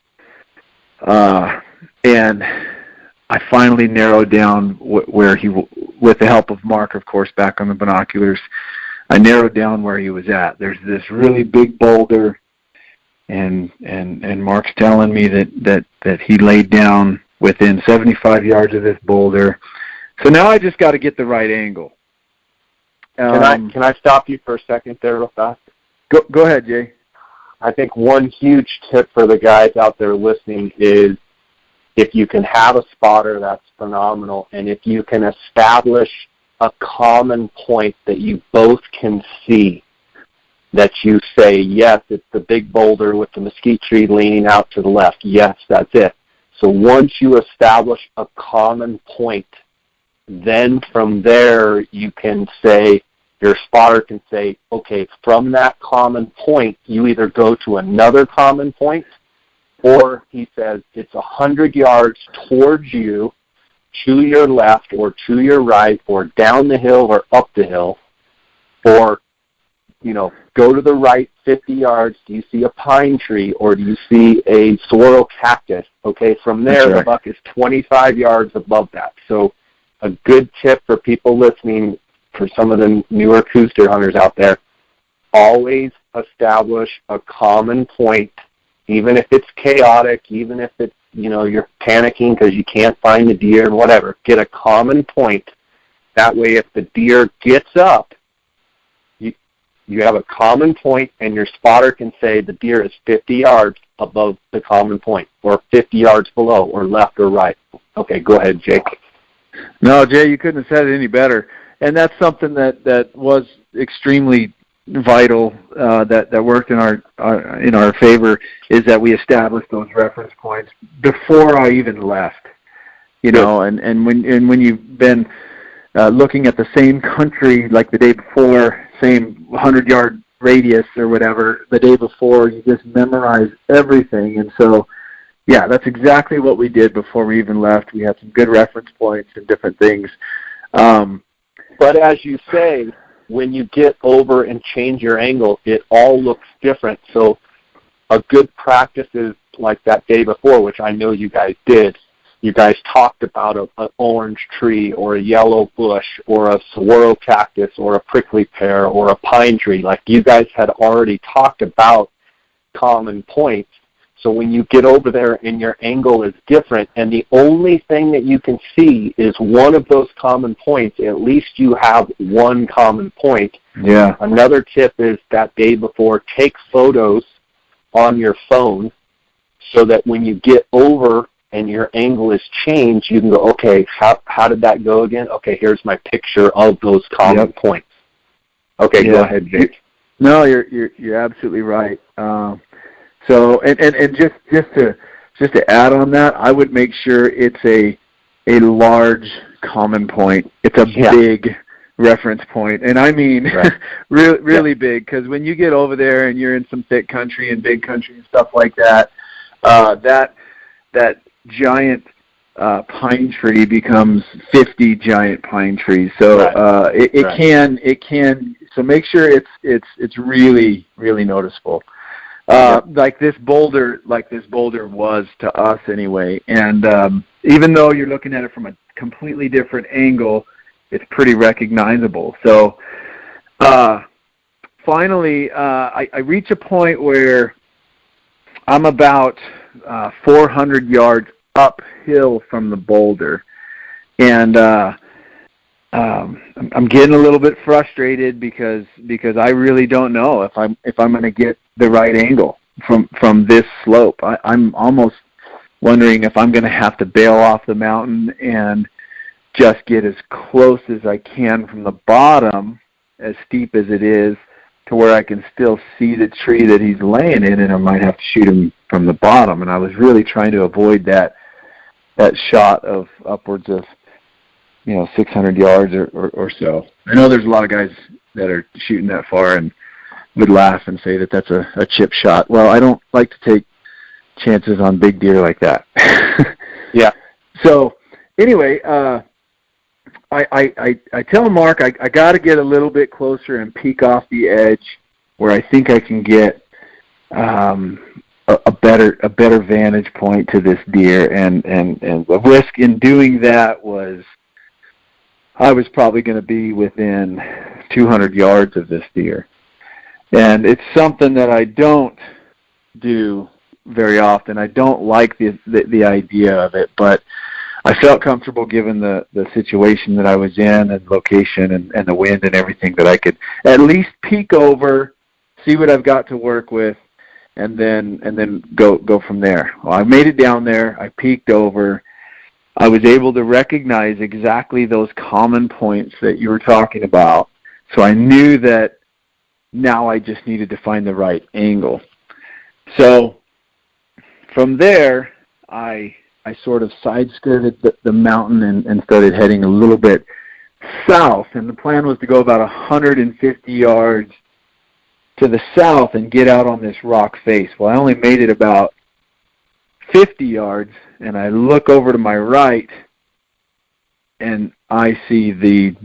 and I finally narrowed down where he, with the help of Mark, of course, back on the binoculars, I narrowed down where he was at. There's this really big boulder, and Mark's telling me that he laid down within 75 yards of this boulder. So now I just got to get the right angle. Can I stop you for a second there real fast? Go ahead, Jay. I think one huge tip for the guys out there listening is, if you can have a spotter, that's phenomenal. And if you can establish a common point that you both can see, that you say, yes, it's the big boulder with the mesquite tree leaning out to the left. Yes, that's it. So once you establish a common point, then from there you can say, your spotter can say, okay, from that common point, you either go to another common point, or he says it's 100 yards towards you, to your left or to your right, or down the hill or up the hill, or, go to the right 50 yards. Do you see a pine tree, or do you see a saguaro cactus? Okay, from there, the buck is 25 yards above that. So a good tip for people listening, for some of the newer Coues deer hunters out there, always establish a common point, even if it's chaotic, even if it's, you're panicking because you can't find the deer and whatever. Get a common point. That way, if the deer gets up, you have a common point, and your spotter can say the deer is 50 yards above the common point, or 50 yards below, or left or right. Okay, go ahead, Jake. No, Jay, you couldn't have said it any better. And that's something that was extremely vital, that worked in our favor, is that we established those reference points before I even left. And when you've been looking at the same country like the day before, same 100-yard radius or whatever, the day before, you just memorize everything. And so, yeah, that's exactly what we did before we even left. We had some good reference points and different things. But as you say, when you get over and change your angle, it all looks different. So a good practice is like that day before, which I know you guys did. You guys talked about an orange tree or a yellow bush or a saguaro cactus or a prickly pear or a pine tree. Like, you guys had already talked about common points. So when you get over there and your angle is different, and the only thing that you can see is one of those common points, at least you have one common point. Yeah. Another tip is that day before, take photos on your phone so that when you get over and your angle is changed, you can go, okay, how did that go again? Okay, here's my picture of those common points. Okay, go ahead, Jake. No, you're absolutely right. So, and just to add on that, I would make sure it's a large common point. It's a big reference point, and I mean really big, because when you get over there and you're in some thick country and big country and stuff like that, that giant pine tree becomes 50 giant pine trees. So it can. So make sure it's really noticeable. Like this boulder was to us anyway. And even though you're looking at it from a completely different angle, it's pretty recognizable. So finally, I reach a point where I'm about 400 yards uphill from the boulder, and I'm getting a little bit frustrated because I really don't know if I'm going to get the right angle from this slope. I'm almost wondering if I'm going to have to bail off the mountain and just get as close as I can from the bottom, as steep as it is, to where I can still see the tree that he's laying in, and I might have to shoot him from the bottom. And I was really trying to avoid that shot of upwards of 600 yards or so. I know there's a lot of guys that are shooting that far and would laugh and say that that's a chip shot. Well, I don't like to take chances on big deer like that. Yeah. So anyway, I tell Mark I got to get a little bit closer and peek off the edge where I think I can get a better vantage point to this deer, and the risk in doing that was I was probably going to be within 200 yards of this deer. And it's something that I don't do very often. I don't like the idea of it, but I felt comfortable given the situation that I was in and location and the wind and everything, that I could at least peek over, see what I've got to work with, and then go from there. Well, I made it down there. I peeked over, I was able to recognize exactly those common points that you were talking about. So I knew that now I just needed to find the right angle. So from there, I sort of side-skirted the mountain and started heading a little bit south. And the plan was to go about 150 yards to the south and get out on this rock face. Well, I only made it about 50 yards, and I look over to my right, and I see the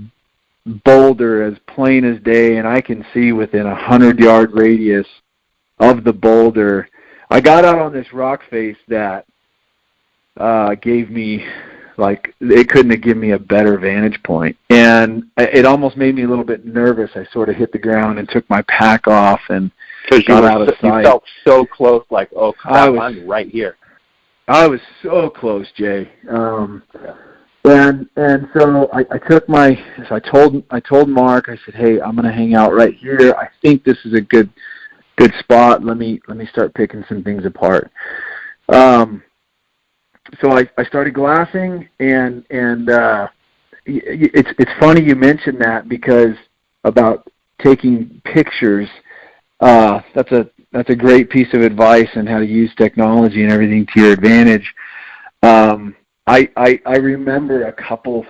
boulder as plain as day, and I can see within a 100-yard radius of the boulder. I got out on this rock face that gave me, like, it couldn't have given me a better vantage point. And it almost made me a little bit nervous. I sort of hit the ground and took my pack off and got out of sight. You felt so close, like, oh, crap, I'm right here. I was so close, Jay. And so I told Mark, I said, hey, I'm gonna hang out right here. I think this is a good spot. Let me start picking some things apart. So I started glassing, and it's funny you mentioned that, because about taking pictures, that's a great piece of advice on how to use technology and everything to your advantage. I remember a couple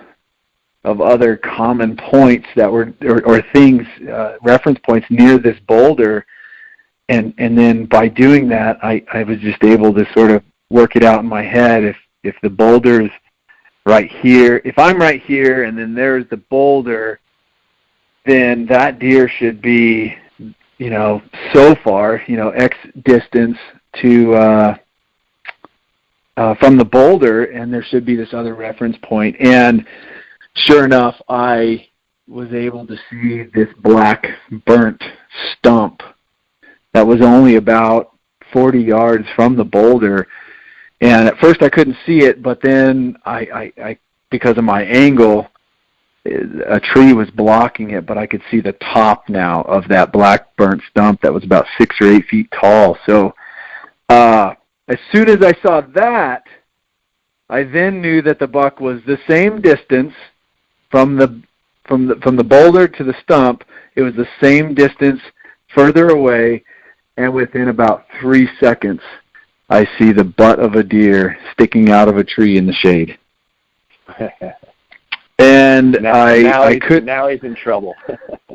of other common points that were or things, reference points near this boulder, and then by doing that, I was just able to sort of work it out in my head. If the boulder's right here, if I'm right here and then there's the boulder, then that deer should be, so far, X distance to from the boulder, and there should be this other reference point. And sure enough, I was able to see this black burnt stump that was only about 40 yards from the boulder. And at first I couldn't see it, but then I because of my angle, a tree was blocking it, but I could see the top now of that black burnt stump that was about 6 or 8 feet tall. So as soon as I saw that, I then knew that the buck was the same distance from the boulder to the stump. It was the same distance further away, and within about 3 seconds, I see the butt of a deer sticking out of a tree in the shade. And now he's in trouble.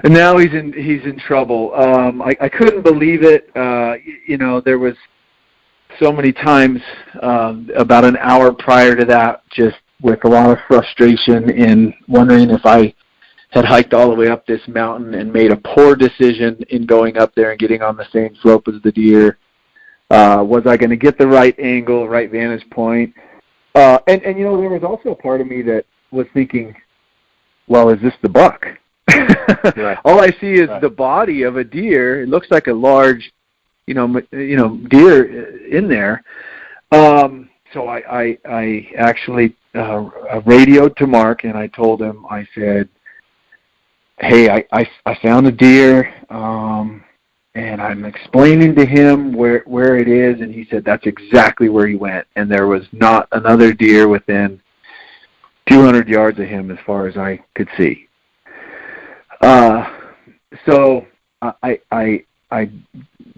Now he's in trouble. I couldn't believe it. There was so many times about an hour prior to that, just with a lot of frustration in wondering if I had hiked all the way up this mountain and made a poor decision in going up there and getting on the same slope as the deer. Was I going to get the right angle, right vantage point? And there was also a part of me that was thinking, well, is this the buck? Right. All I see is the body of a deer. It looks like a large, deer in there. So I actually radioed to Mark, and I told him, I said, hey, I found a deer, and I'm explaining to him where it is, and he said that's exactly where he went, and there was not another deer within 200 yards of him as far as I could see. So I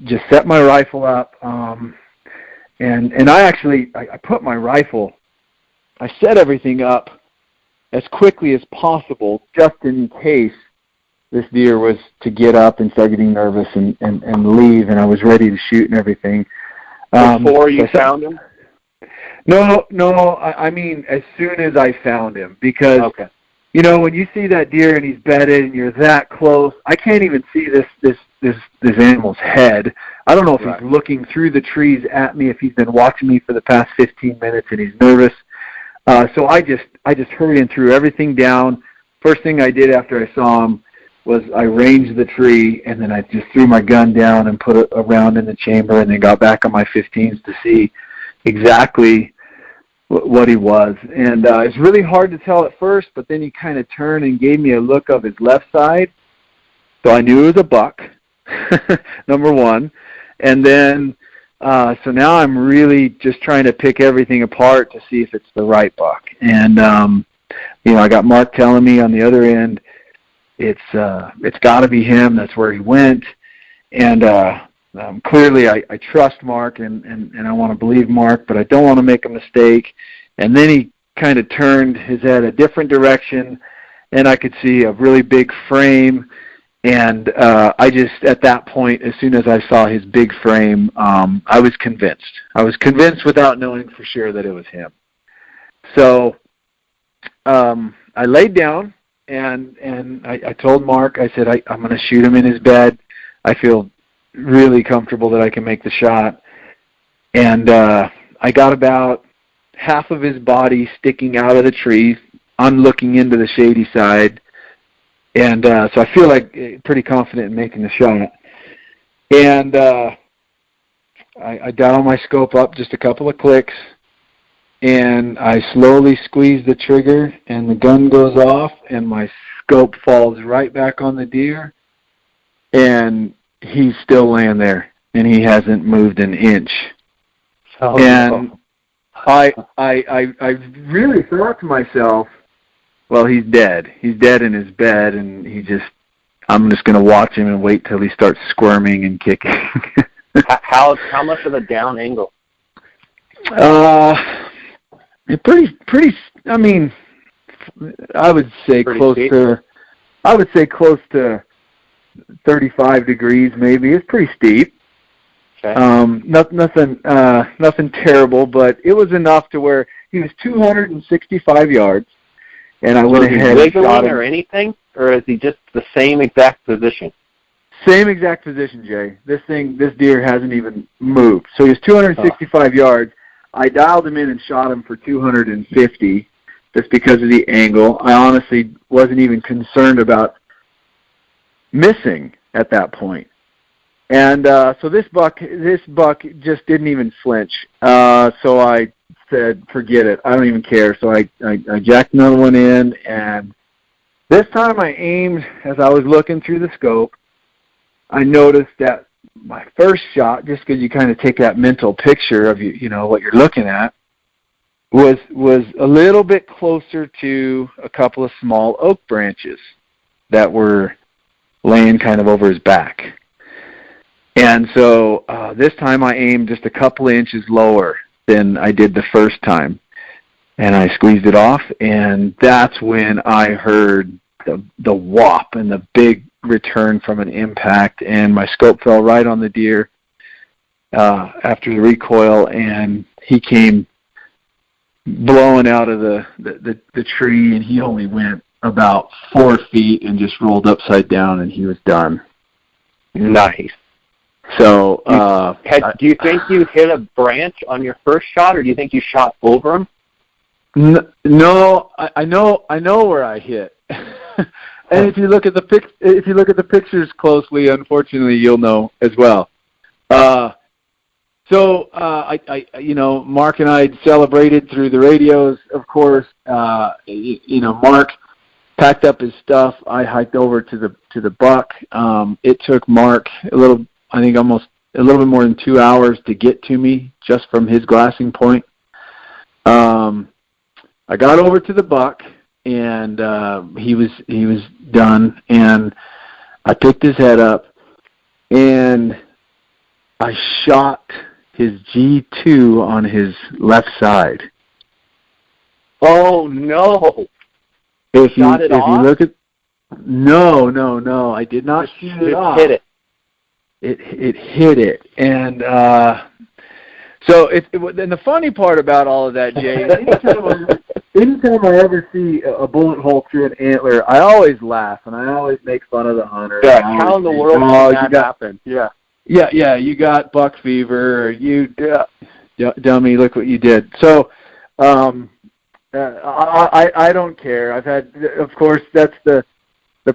just set my rifle up, and I put my rifle, I set everything up as quickly as possible just in case this deer was to get up and start getting nervous and leave, and I was ready to shoot and everything. Before you found him? No, I mean as soon as I found him, because when you see that deer and he's bedded and you're that close, I can't even see this animal's head. I don't know if he's looking through the trees at me, if he's been watching me for the past 15 minutes and he's nervous. So I just hurried and threw everything down. First thing I did after I saw him was I ranged the tree, and then I just threw my gun down and put a round in the chamber, and then got back on my 15s to see exactly what he was. And it's really hard to tell at first, but then he kind of turned and gave me a look of his left side, so I knew it was a buck, number one. And then So now I'm really just trying to pick everything apart to see if it's the right buck. And, I got Mark telling me on the other end, it's got to be him. That's where he went. And clearly I trust Mark and I want to believe Mark, but I don't want to make a mistake. And then he kind of turned his head a different direction, and I could see a really big frame. And I just, at that point, as soon as I saw his big frame, I was convinced. I was convinced without knowing for sure that it was him. So I laid down, and I told Mark, I said, I'm going to shoot him in his bed. I feel really comfortable that I can make the shot. And I got about half of his body sticking out of the tree. I'm looking into the shady side. And so I feel like pretty confident in making the shot. And I dial my scope up just a couple of clicks, and I slowly squeeze the trigger, and the gun goes off, and my scope falls right back on the deer, and he's still laying there, and he hasn't moved an inch. Oh, and no. I really thought to myself, well, he's dead. He's dead in his bed, and I'm just going to watch him and wait till he starts squirming and kicking. How much of a down angle? Pretty. I mean, I would say close to 35 degrees, maybe. It's pretty steep. Okay. Nothing terrible, but it was enough to where he was 265 yards. And I went ahead and shot him. Or anything, or is he just the same exact position? Same exact position, Jay. This deer hasn't even moved. So he was 265 yards. I dialed him in and shot him for 250 just because of the angle. I honestly wasn't even concerned about missing at that point. And so this buck just didn't even flinch. So I said, forget it. I don't even care. So I jacked another one in, and this time I aimed as I was looking through the scope. I noticed that my first shot, just because you kind of take that mental picture of what you're looking at, was a little bit closer to a couple of small oak branches that were laying kind of over his back. And so this time I aimed just a couple of inches lower than I did the first time. And I squeezed it off, and that's when I heard the whop and the big return from an impact, and my scope fell right on the deer after the recoil, and he came blowing out of the tree, and he only went about 4 feet and just rolled upside down, and he was done. Nice. So, do you think you hit a branch on your first shot, or do you think you shot over him? No, I know where I hit. And if you look at the pictures closely, unfortunately, you'll know as well. So Mark and I celebrated through the radios, of course. Mark packed up his stuff. I hiked over to the buck. It took Mark almost a little bit more than 2 hours to get to me just from his glassing point. I got over to the buck, and he was done, and I picked his head up, and I shot his G2 on his left side. Oh no! If you look at no, I did not shoot it off. Hit it. It hit it, and so and the funny part about all of that, Jay, anytime I ever see a bullet hole through an antler, I always laugh and I always make fun of the hunter. Yeah, how in the world did that happen? Yeah. Yeah, you got buck fever, or you dummy, look what you did. So I don't care. I've had, of course, that's the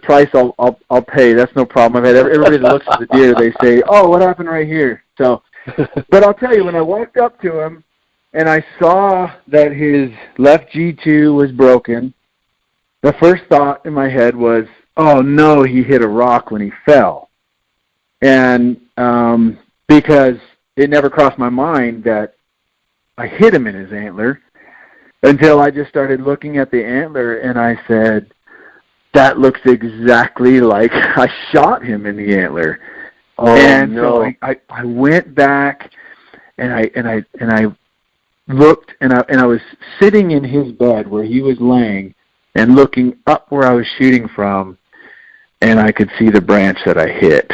price I'll pay. That's no problem. I've had everybody that looks at the deer, they say, "Oh, what happened right here?" So, but I'll tell you, when I walked up to him and I saw that his left G2 was broken, the first thought in my head was, "Oh no, he hit a rock when he fell," and because it never crossed my mind that I hit him in his antler until I just started looking at the antler, and I said, that looks exactly like I shot him in the antler. Oh, and no. So I went back and I looked, and I was sitting in his bed where he was laying and looking up where I was shooting from, and I could see the branch that I hit.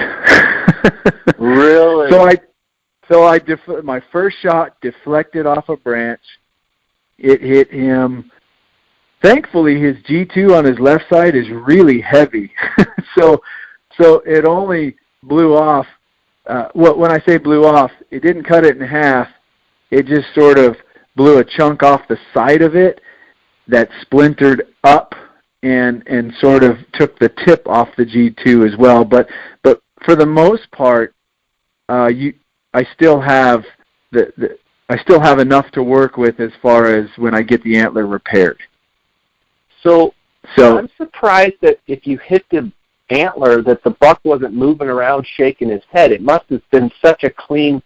Really? My first shot deflected off a branch. It hit him. Thankfully, his G2 on his left side is really heavy, so it only blew off. When I say blew off, it didn't cut it in half. It just sort of blew a chunk off the side of it that splintered up and sort of took the tip off the G2 as well. But for the most part, I still have enough to work with as far as when I get the antler repaired. So I'm surprised that if you hit the antler that the buck wasn't moving around shaking his head. It must have been such a clean,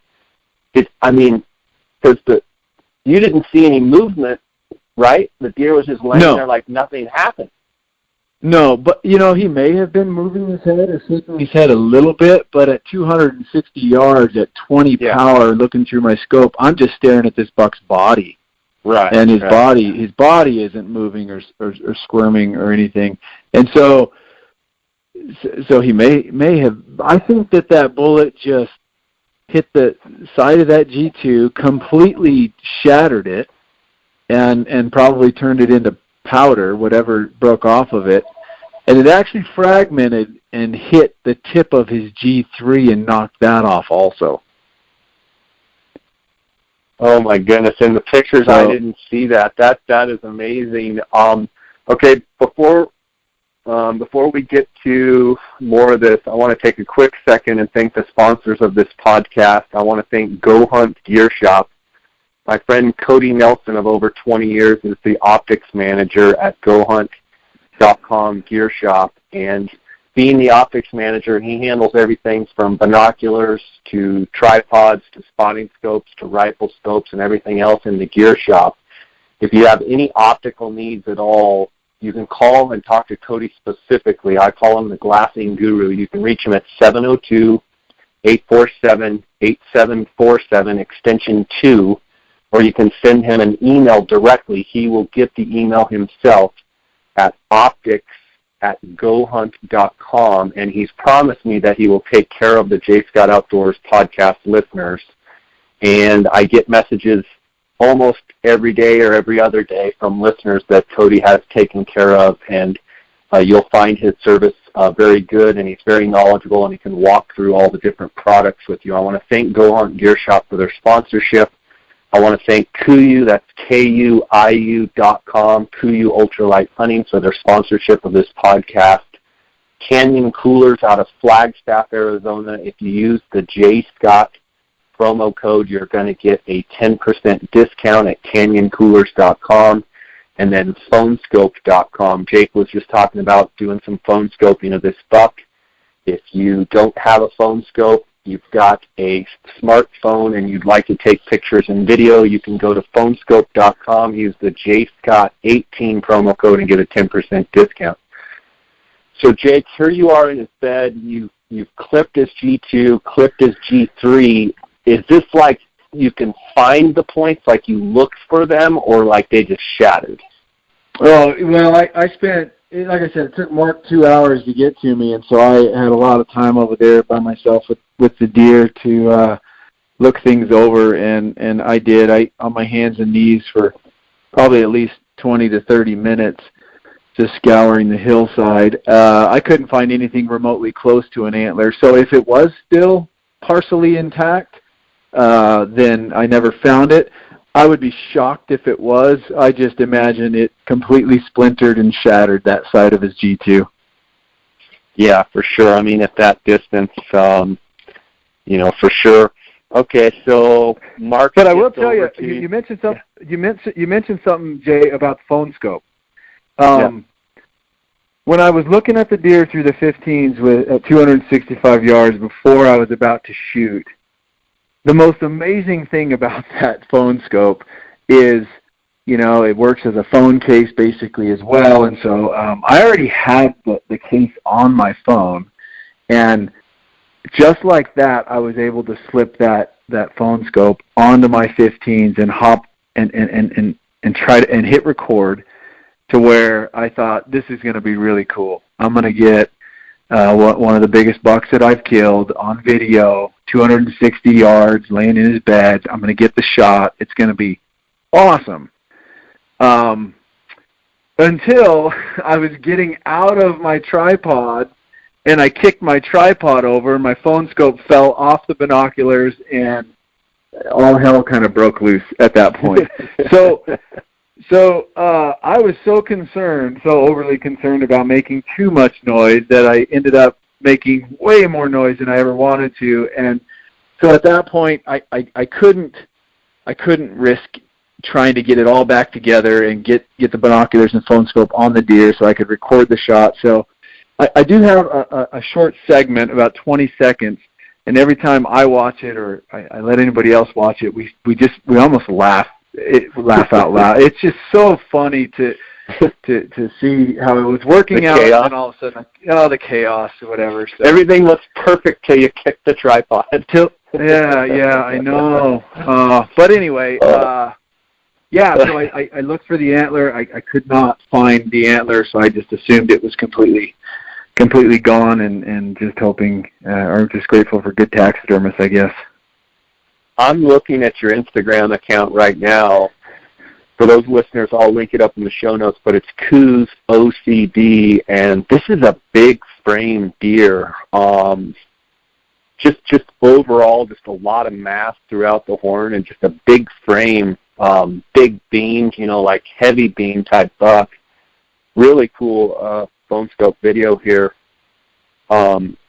because you didn't see any movement, right? The deer was just laying there like nothing happened. No, but, he may have been moving his head or shaking his head a little bit, but at 260 yards at 20 power looking through my scope, I'm just staring at this buck's body. Right. And his body isn't moving or squirming or anything. And so he may have, I think that bullet just hit the side of that G2, completely shattered it, and probably turned it into powder, whatever broke off of it, and it actually fragmented and hit the tip of his G3 and knocked that off also. Oh my goodness! In the pictures, I didn't see that. That is amazing. Okay, before we get to more of this, I want to take a quick second and thank the sponsors of this podcast. I want to thank Go Hunt Gear Shop. My friend Cody Nelson of over 20 years is the optics manager at GoHunt.com Gear Shop, and being the optics manager, he handles everything from binoculars to tripods to spotting scopes to rifle scopes and everything else in the gear shop. If you have any optical needs at all, you can call and talk to Cody specifically. I call him the glassing guru. You can reach him at 702-847-8747, extension 2, or you can send him an email directly. He will get the email himself at optics@gohunt.com, and he's promised me that he will take care of the J. Scott Outdoors podcast listeners. And I get messages almost every day or every other day from listeners that Cody has taken care of, and you'll find his service very good, and he's very knowledgeable, and he can walk through all the different products with you. I want to thank Go Hunt Gear Shop for their sponsorship. I want to thank Coues, that's KUIU.com, Coues Ultralight Hunting, for their sponsorship of this podcast. Canyon Coolers out of Flagstaff, Arizona. If you use the J. Scott promo code, you're going to get a 10% discount at canyoncoolers.com. And then phonescope.com. Jake was just talking about doing some phone scoping of this buck. If you don't have a phone scope, you've got a smartphone and you'd like to take pictures and video, you can go to phonescope.com, use the JScott18 promo code and get a 10% discount. So Jake, here you are in his bed, you've clipped his G2, clipped his G3. Is this like you can find the points, like you looked for them, or like they just shattered? Oh, well, I spent, like I said, it took Mark 2 hours to get to me, and so I had a lot of time over there by myself with the deer to look things over, and I did. On my hands and knees for probably at least 20 to 30 minutes just scouring the hillside. I couldn't find anything remotely close to an antler, so if it was still partially intact, then I never found it. I would be shocked if it was. I just imagine it completely splintered and shattered that side of his G2. Yeah, for sure. I mean, at that distance, for sure. Okay, so Mark. But I will tell you, you mentioned something. You mentioned something, Jay, about the phone scope. When I was looking at the deer through the 15s at 265 yards before I was about to shoot, the most amazing thing about that phone scope is, it works as a phone case basically as well. And so I already had the case on my phone, and just like that, I was able to slip that phone scope onto my 15s and hop and try to and hit record, to where I thought, this is going to be really cool. I'm going to get one of the biggest bucks that I've killed on video, 260 yards, laying in his bed. I'm going to get the shot. It's going to be awesome. Until I was getting out of my tripod, and I kicked my tripod over, and my phone scope fell off the binoculars, and all hell kind of broke loose at that point. So I was so overly concerned about making too much noise, that I ended up making way more noise than I ever wanted to. And so at that point, I couldn't risk trying to get it all back together and get the binoculars and phone scope on the deer so I could record the shot. So I do have a short segment, about 20 seconds, and every time I watch it, or I let anybody else watch it, we almost laugh out loud. It's just so funny to see how it was working out, and then all of a sudden, the chaos or whatever. So everything looks perfect till you kick the tripod. Yeah, I know. But anyway, so I looked for the antler. I could not find the antler, so I just assumed it was completely gone, and just hoping, or just grateful for good taxidermists, I guess. I'm looking at your Instagram account right now. For those listeners, I'll link it up in the show notes, but it's Coues OCD, and this is a big frame deer. Just overall, just a lot of mass throughout the horn, and just a big frame, big beam, like heavy beam type buck. Really cool phone scope video here.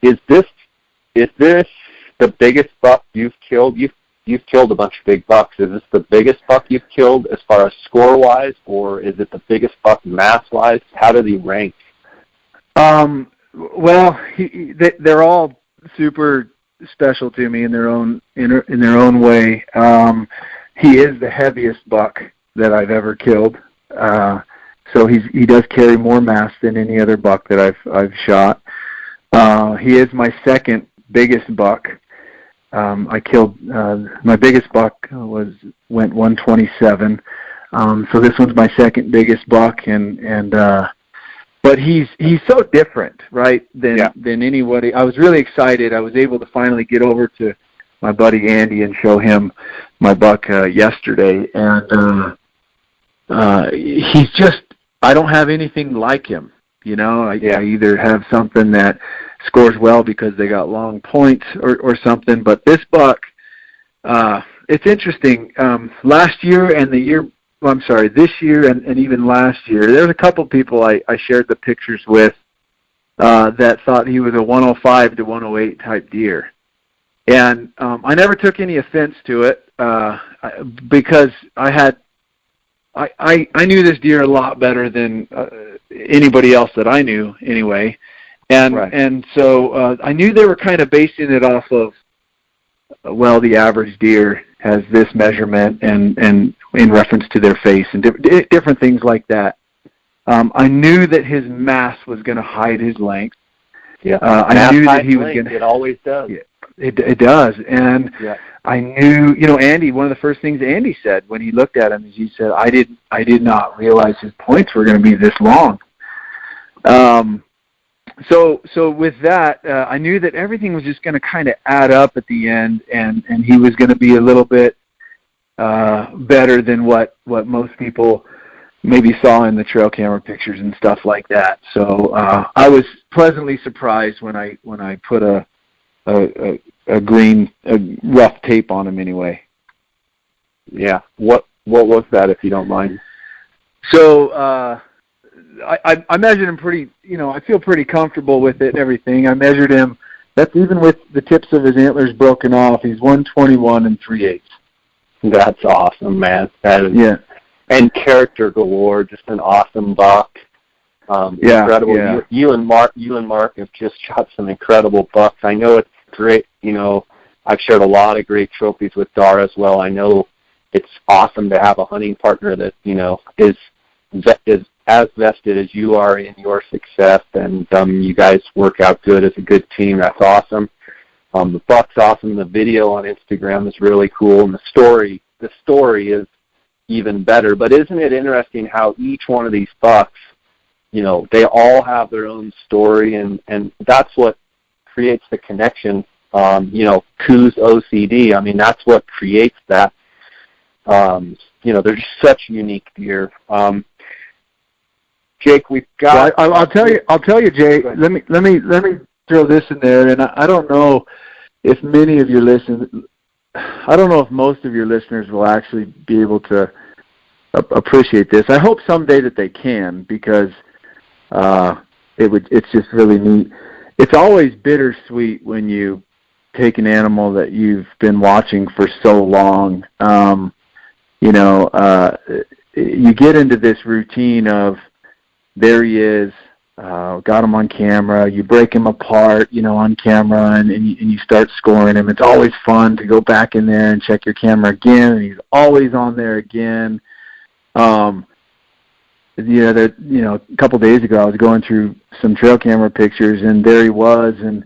Is this the biggest buck you've killed? You've killed a bunch of big bucks. Is this the biggest buck you've killed as far as score-wise, or is it the biggest buck mass-wise? How do they rank? Well, they're all super special to me in their own way. He is the heaviest buck that I've ever killed. So he does carry more mass than any other buck that I've shot. He is my second biggest buck. I killed my biggest buck went 127. So this one's my second biggest buck, but he's so different, right? Than anybody. I was really excited. I was able to finally get over to my buddy Andy and show him my buck yesterday, and he's just, I don't have anything like him. I either have something that scores well because they got long points or something, but this buck, it's interesting. Last year and this year and even last year, there was a couple people I shared the pictures with that thought he was a 105 to 108 type deer. And I never took any offense to it because I knew this deer a lot better than anybody else that I knew anyway. And so I knew they were kind of basing it off of, the average deer has this measurement and in reference to their face and different things like that. I knew that his mass was going to hide his length. Yeah, I knew that he was going to. It always does. Yeah, it does, and I knew. Andy. One of the first things Andy said when he looked at him is, he said, "I did not realize his points were going to be this long." So with that, I knew that everything was just going to kind of add up at the end, and he was going to be a little bit better than what most people maybe saw in the trail camera pictures and stuff like that. So I was pleasantly surprised when I put a rough tape on him anyway. Yeah. What was that, if you don't mind? So I measured him pretty, I feel pretty comfortable with it and everything. I measured him. That's even with the tips of his antlers broken off. He's 121 3/8. That's awesome, man. That is, and character galore. Just an awesome buck. Incredible. Yeah. You and Mark have just shot some incredible bucks. I know it's great. I've shared a lot of great trophies with Dara as well. I know it's awesome to have a hunting partner that, is as vested as you are in your success, and you guys work out good as a good team. That's awesome. The buck's awesome. The video on Instagram is really cool, and the story is even better. But isn't it interesting how each one of these bucks, they all have their own story, and that's what creates the connection. Coues OCD, that's what creates that. They're just such unique deer. Jake, we've got. Well, I'll tell you, Jake. Let me throw this in there, and I don't know if many of your listeners. I don't know if most of your listeners will actually be able to appreciate this. I hope someday that they can, because it's just really neat. It's always bittersweet when you take an animal that you've been watching for so long. You get into this routine of, there he is, got him on camera, you break him apart, on camera, and you start scoring him. It's always fun to go back in there and check your camera again, and he's always on there again. A couple days ago I was going through some trail camera pictures, and there he was, and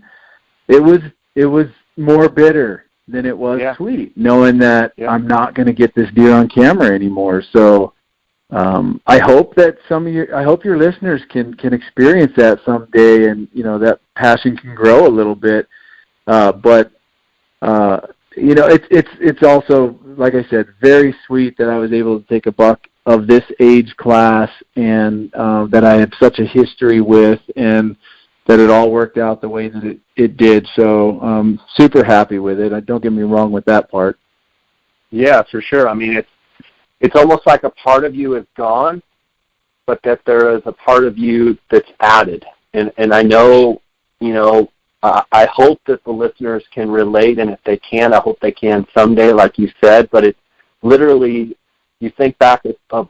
it was more bitter than it was sweet, knowing that I'm not going to get this deer on camera anymore. So I hope that your listeners can experience that someday, and that passion can grow a little bit. But it's also, like I said, very sweet that I was able to take a buck of this age class, and that I had such a history with, and that it all worked out the way that it did. So super happy with it. Don't get me wrong with that part. Yeah, for sure. It's almost like a part of you is gone, but that there is a part of you that's added. And I know, I hope that the listeners can relate, and if they can, I hope they can someday, like you said. But it's literally, you think back of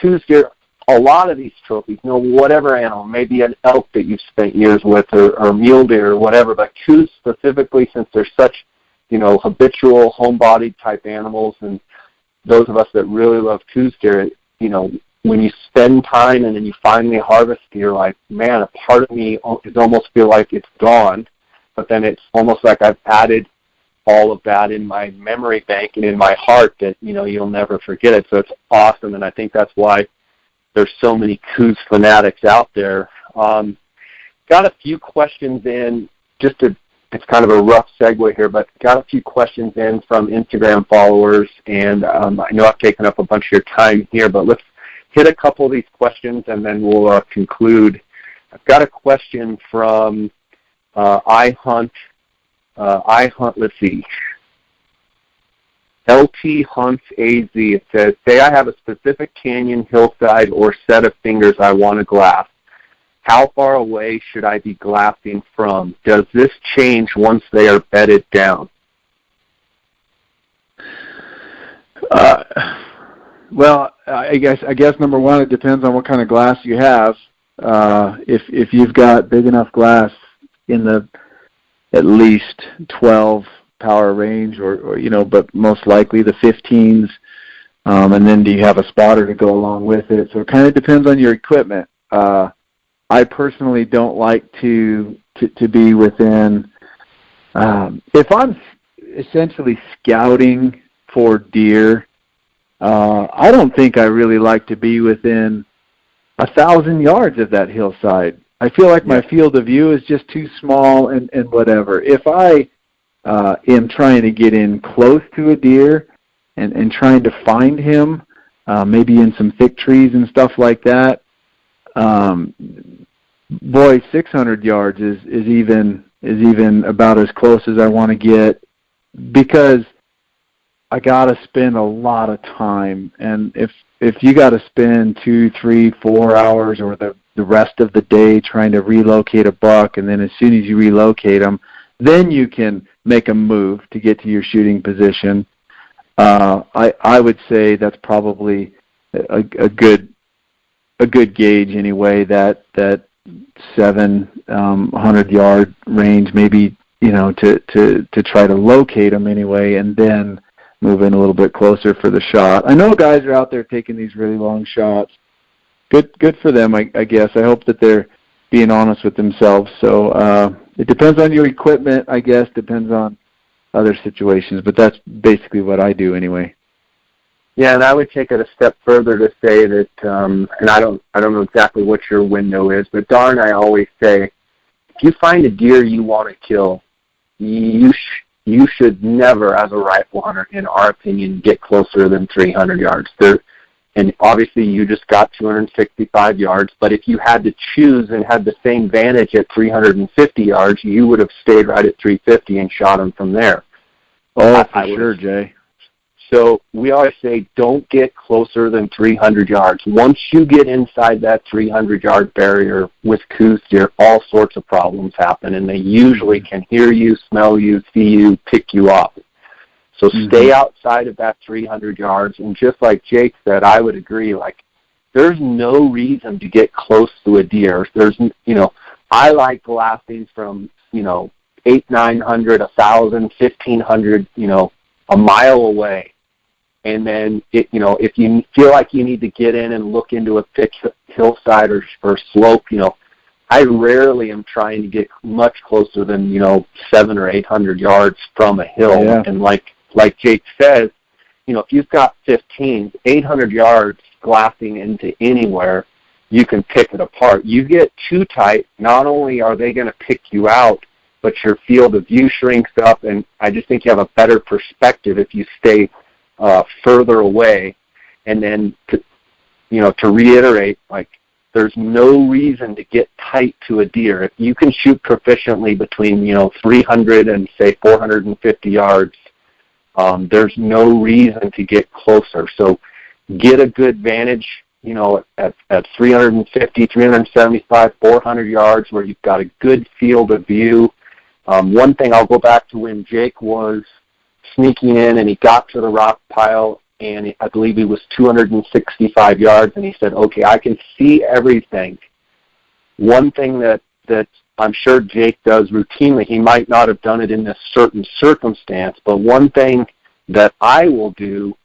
Coues deer, a lot of these trophies, whatever animal, maybe an elk that you've spent years with, or mule deer or whatever, but Coues specifically, since they're such, habitual, home-bodied type animals, and those of us that really love Coues deer, when you spend time and then you finally harvest, you're like, man, a part of me is almost feel like it's gone, but then it's almost like I've added all of that in my memory bank and in my heart that, you'll never forget it. So it's awesome, and I think that's why there's so many Coues fanatics out there. Got a few questions in, it's kind of a rough segue here, but got a few questions in from Instagram followers, and I know I've taken up a bunch of your time here, but let's hit a couple of these questions and then we'll conclude. I've got a question from iHunt, let's see, LT Hunts AZ. It says, say I have a specific canyon, hillside, or set of fingers I want to glass. How far away should I be glassing from? Does this change once they are bedded down? Well, I guess number one, it depends on what kind of glass you have. If you've got big enough glass in the at least 12 power range, or but most likely the 15s, and then do you have a spotter to go along with it? So it kind of depends on your equipment. I personally don't like to be within. If I'm essentially scouting for deer, I don't think I really like to be within 1,000 yards of that hillside. I feel like my field of view is just too small, and whatever. If I am trying to get in close to a deer and trying to find him, maybe in some thick trees and stuff like that, boy, 600 yards is even about as close as I want to get, because I got to spend a lot of time. And if you got to spend 2, 3, 4 hours or the rest of the day trying to relocate a buck, and then as soon as you relocate them, then you can make a move to get to your shooting position, I would say that's probably a good gauge anyway, that 700 yard range, maybe to try to locate them anyway, and then move in a little bit closer for the shot. I know guys are out there taking these really long shots. Good for them, I guess. I hope that they're being honest with themselves. So it depends on your equipment, I guess. Depends on other situations, but that's basically what I do anyway. Yeah, and I would take it a step further to say that, and I don't know exactly what your window is, but darn, I always say, if you find a deer you want to kill, you should never, as a rifle hunter, in our opinion, get closer than 300 yards. And obviously you just got 265 yards, but if you had to choose and had the same vantage at 350 yards, you would have stayed right at 350 and shot them from there. Oh, for sure, Jay. So we always say don't get closer than 300 yards. Once you get inside that 300-yard barrier with Coues deer, all sorts of problems happen, and they usually can hear you, smell you, see you, pick you up. So stay outside of that 300 yards, and just like Jake said, I would agree, there's no reason to get close to a deer. I like glassing from, 800, 900, 1,000, 1,500, a mile away. And then, if you feel like you need to get in and look into a thick hillside or slope, I rarely am trying to get much closer than, 700 or 800 yards from a hill. Yeah. And like Jake says, if you've got 800 yards glassing into anywhere, you can pick it apart. You get too tight, not only are they going to pick you out, but your field of view shrinks up, and I just think you have a better perspective if you stay further away. And then to reiterate, there's no reason to get tight to a deer. If you can shoot proficiently between 300 and say 450 yards, there's no reason to get closer. So get a good vantage, at 350, 375, 400 yards where you've got a good field of view. One thing, I'll go back to when Jake was sneaking in and he got to the rock pile, and I believe he was 265 yards, and he said, okay, I can see everything. One thing that I'm sure Jake does routinely, he might not have done it in this certain circumstance, but one thing that I will do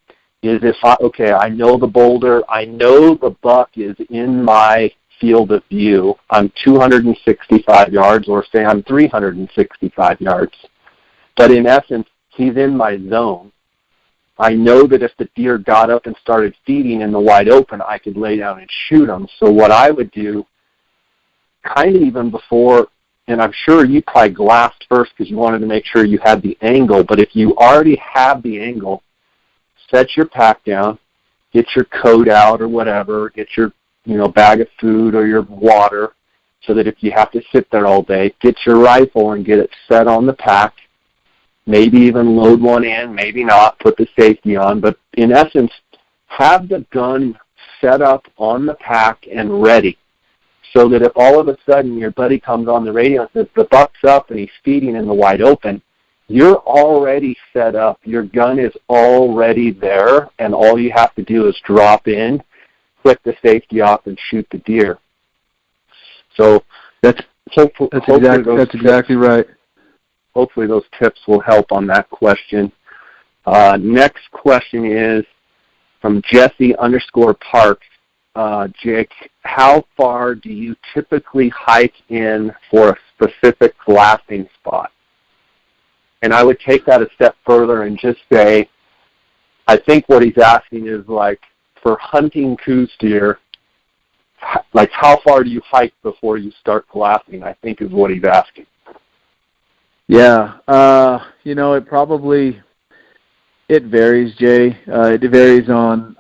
is I know the boulder, I know the buck is in my field of view, I'm 265 yards, or say I'm 365 yards, but in essence, he's in my zone. I know that if the deer got up and started feeding in the wide open, I could lay down and shoot him. So what I would do, kind of even before, and I'm sure you probably glassed first because you wanted to make sure you had the angle, but if you already have the angle, set your pack down, get your coat out or whatever, get your bag of food or your water, so that if you have to sit there all day, get your rifle and get it set on the pack, maybe even load one in, maybe not, put the safety on, but in essence, have the gun set up on the pack and ready, so that if all of a sudden your buddy comes on the radio and says the buck's up and he's feeding in the wide open, you're already set up. Your gun is already there, and all you have to do is drop in, click the safety off, and shoot the deer. So that's exactly right. Hopefully those tips will help on that question. Next question is from Jesse_Parks. Jake, how far do you typically hike in for a specific glassing spot? And I would take that a step further and just say, I think what he's asking is, for hunting Coues deer, how far do you hike before you start glassing, I think is what he's asking. Yeah, it varies, Jay. It varies on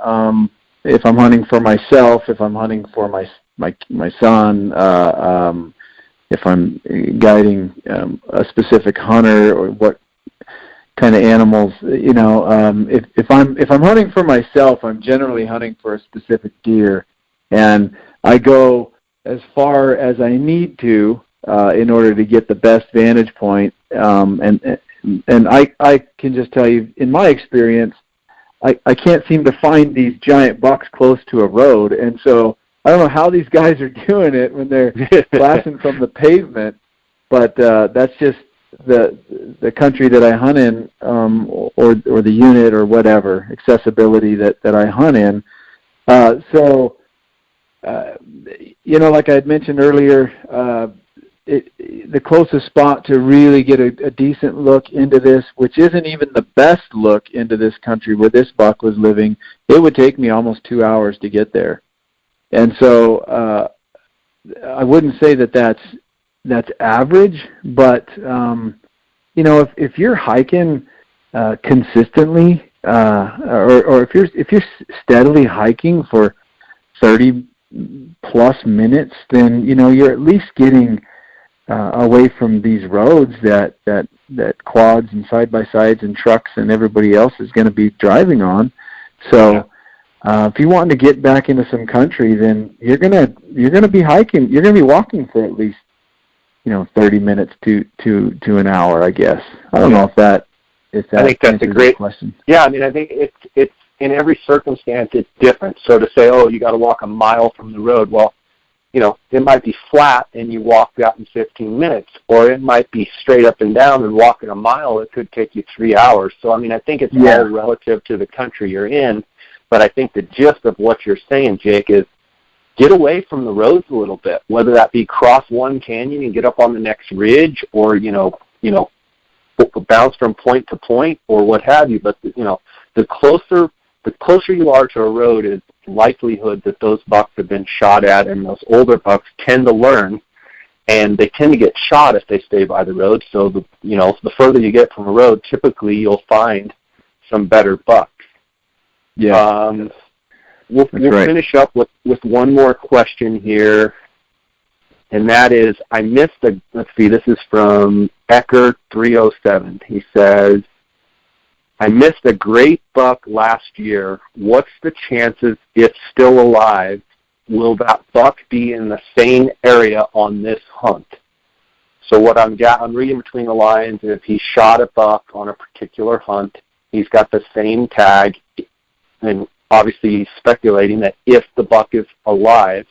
if I'm hunting for myself, if I'm hunting for my son, if I'm guiding a specific hunter, or what kind of animals. If I'm hunting for myself, I'm generally hunting for a specific deer, and I go as far as I need to in order to get the best vantage point. And I can just tell you, in my experience, I can't seem to find these giant bucks close to a road, and so I don't know how these guys are doing it when they're glassing from the pavement, but that's just the country that I hunt in, or the unit or whatever accessibility that I hunt in. So like I had mentioned earlier, the closest spot to really get a decent look into this, which isn't even the best look into this country where this buck was living, it would take me almost 2 hours to get there. And so I wouldn't say that's average, but if you're hiking consistently, or if you're steadily hiking for 30 plus minutes, then you're at least getting away from these roads that quads and side by sides and trucks and everybody else is going to be driving on. So if you want to get back into some country, then you're gonna be hiking. You're gonna be walking for at least 30 minutes to an hour, I guess. I don't know if that I think that's a great question. Yeah, I mean, I think it's in every circumstance it's different. So to say, you got to walk a mile from the road, well, it might be flat and you walk that in 15 minutes, or it might be straight up and down and walking a mile, it could take you 3 hours. So, I mean, I think it's all relative to the country you're in, but I think the gist of what you're saying, Jake, is get away from the roads a little bit, whether that be cross one canyon and get up on the next ridge, or, bounce from point to point or what have you. But, the closer you are to a road is likelihood that those bucks have been shot at, and those older bucks tend to learn, and they tend to get shot if they stay by the road. So the further you get from a road, typically you'll find some better bucks. Yeah. We'll finish up with one more question here, and that is, this is from Ecker307. He says, I missed a great buck last year. What's the chances, if still alive, will that buck be in the same area on this hunt? So what I'm reading between the lines, if he shot a buck on a particular hunt, he's got the same tag, and obviously he's speculating that if the buck is alive,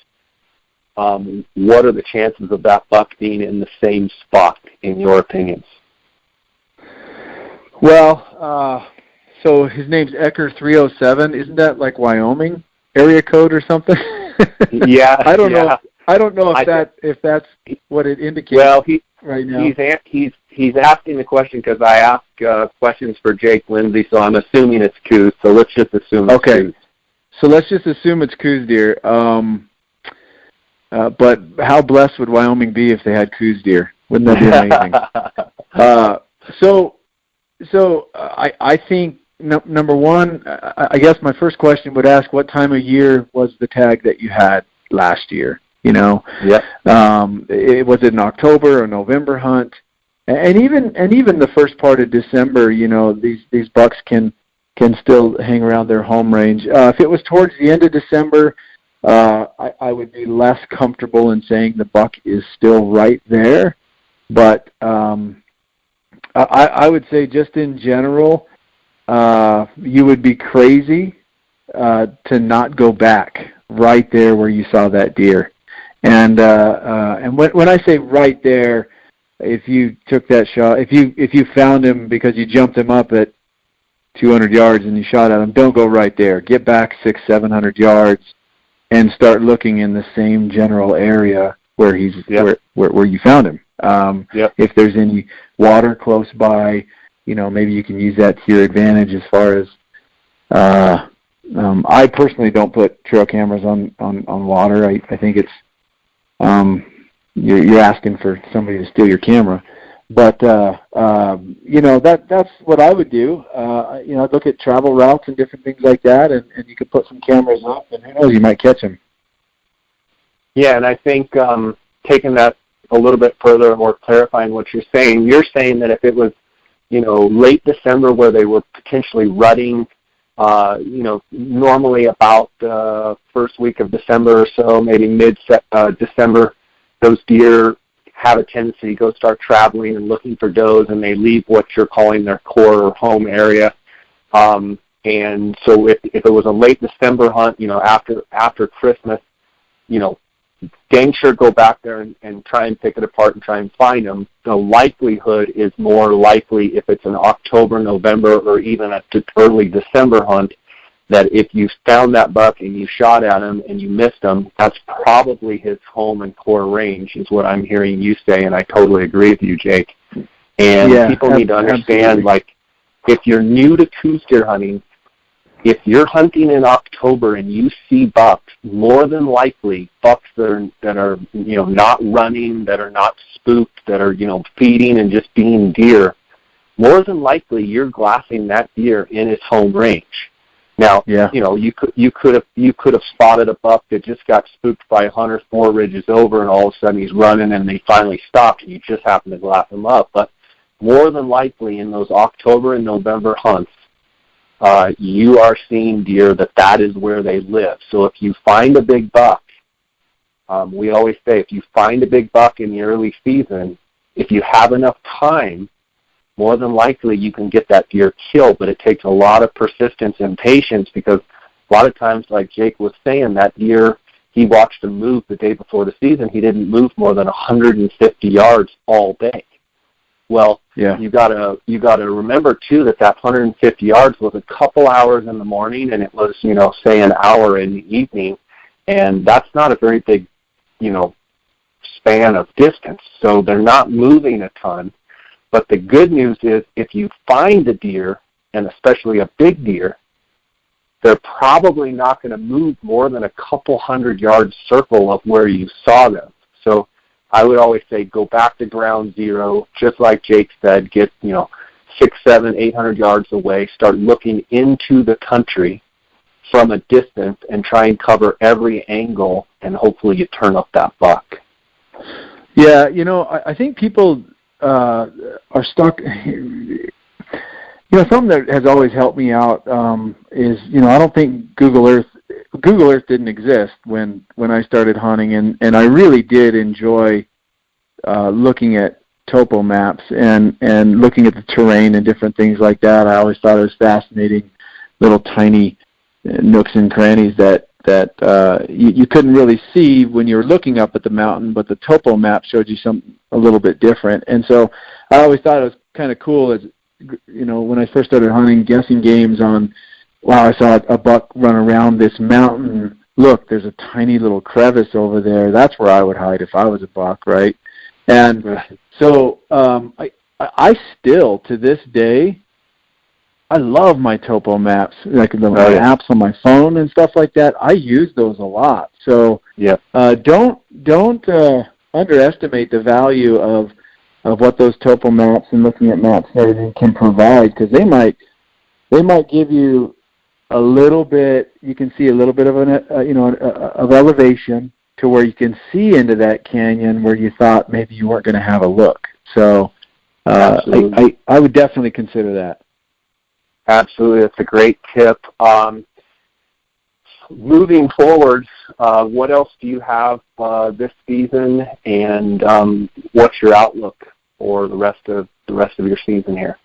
what are the chances of that buck being in the same spot, in your opinions? Well, so his name's Ecker307. Isn't that like Wyoming area code or something? Yeah. I don't know. I don't know if that's what it indicates. Well, right now he's asking the question because I ask questions for Jake Lindsay, so I'm assuming it's Coues. So let's just assume it's Coues. So let's just assume it's Coues deer. But how blessed would Wyoming be if they had Coues deer? Wouldn't that be amazing? So I think number one, I guess my first question would ask, what time of year was the tag that you had last year? Yeah. Was it an October or November hunt? And even the first part of December, these bucks can still hang around their home range. If it was towards the end of December, I would be less comfortable in saying the buck is still right there. But I would say just in general, you would be crazy to not go back right there where you saw that deer. And when I say right there, if you took that shot, if you found him because you jumped him up at 200 yards and you shot at him, don't go right there. Get back 600-700 yards and start looking in the same general area where he's where you found him. If there's any water close by, maybe you can use that to your advantage as far as I personally don't put trail cameras on water. I think it's you're asking for somebody to steal your camera. But that's what I would do. I'd look at travel routes and different things like that, and you could put some cameras up, and who knows, you might catch them. Yeah, and I think taking that a little bit further or clarifying what you're saying that if it was, late December where they were potentially rutting, normally about the first week of December or so, maybe mid-December, those deer have a tendency to go start traveling and looking for does, and they leave what you're calling their core or home area. And so if it was a late December hunt, after Christmas, dang sure go back there and try and pick it apart and try and find them. The likelihood is more likely if it's an October, November, or even an early December hunt, that if you found that buck and you shot at him and you missed him, that's probably his home and core range, is what I'm hearing you say, and I totally agree with you, Jake. And people need to understand, absolutely. Like, if you're new to Coues deer hunting, if you're hunting in October and you see bucks, more than likely bucks that are not running, that are not spooked, that are feeding and just being deer, more than likely you're glassing that deer in his home range. Now, you could have spotted a buck that just got spooked by a hunter 4 ridges over, and all of a sudden he's running and they finally stopped, and you just happen to glass him up. But more than likely in those October and November hunts, you are seeing deer that is where they live. So if you find a big buck, we always say if you find a big buck in the early season, if you have enough time, more than likely you can get that deer killed, but it takes a lot of persistence and patience, because a lot of times, like Jake was saying, that deer, he watched him move the day before the season. He didn't move more than 150 yards all day. Well, you gotta remember too that 150 yards was a couple hours in the morning, and it was say an hour in the evening, and that's not a very big span of distance. So they're not moving a ton. But the good news is, if you find a deer, and especially a big deer, they're probably not going to move more than a couple 100-yard circle of where you saw them. So I would always say go back to ground zero, just like Jake said, get 600, 700, 800 yards away, start looking into the country from a distance and try and cover every angle, and hopefully you turn up that buck. Yeah, I think people are stuck. Something that has always helped me out is, I don't think Google Earth didn't exist when I started hunting, and I really did enjoy looking at topo maps and looking at the terrain and different things like that. I always thought it was fascinating, little tiny nooks and crannies that you couldn't really see when you were looking up at the mountain, but the topo map showed you something a little bit different. And so I always thought it was kind of cool, as when I first started hunting, guessing games on, wow, I saw a buck run around this mountain. Look, there's a tiny little crevice over there. That's where I would hide if I was a buck, right? And so I still, to this day, I love my topo maps, like the apps on my phone and stuff like that. I use those a lot. So don't underestimate the value of what those topo maps and looking at maps and everything can provide, because they might give you a little bit. You can see a little bit of of elevation to where you can see into that canyon where you thought maybe you weren't going to have a look. So I would definitely consider that. Absolutely, that's a great tip. Moving forward, what else do you have this season, and what's your outlook for the rest of your season here?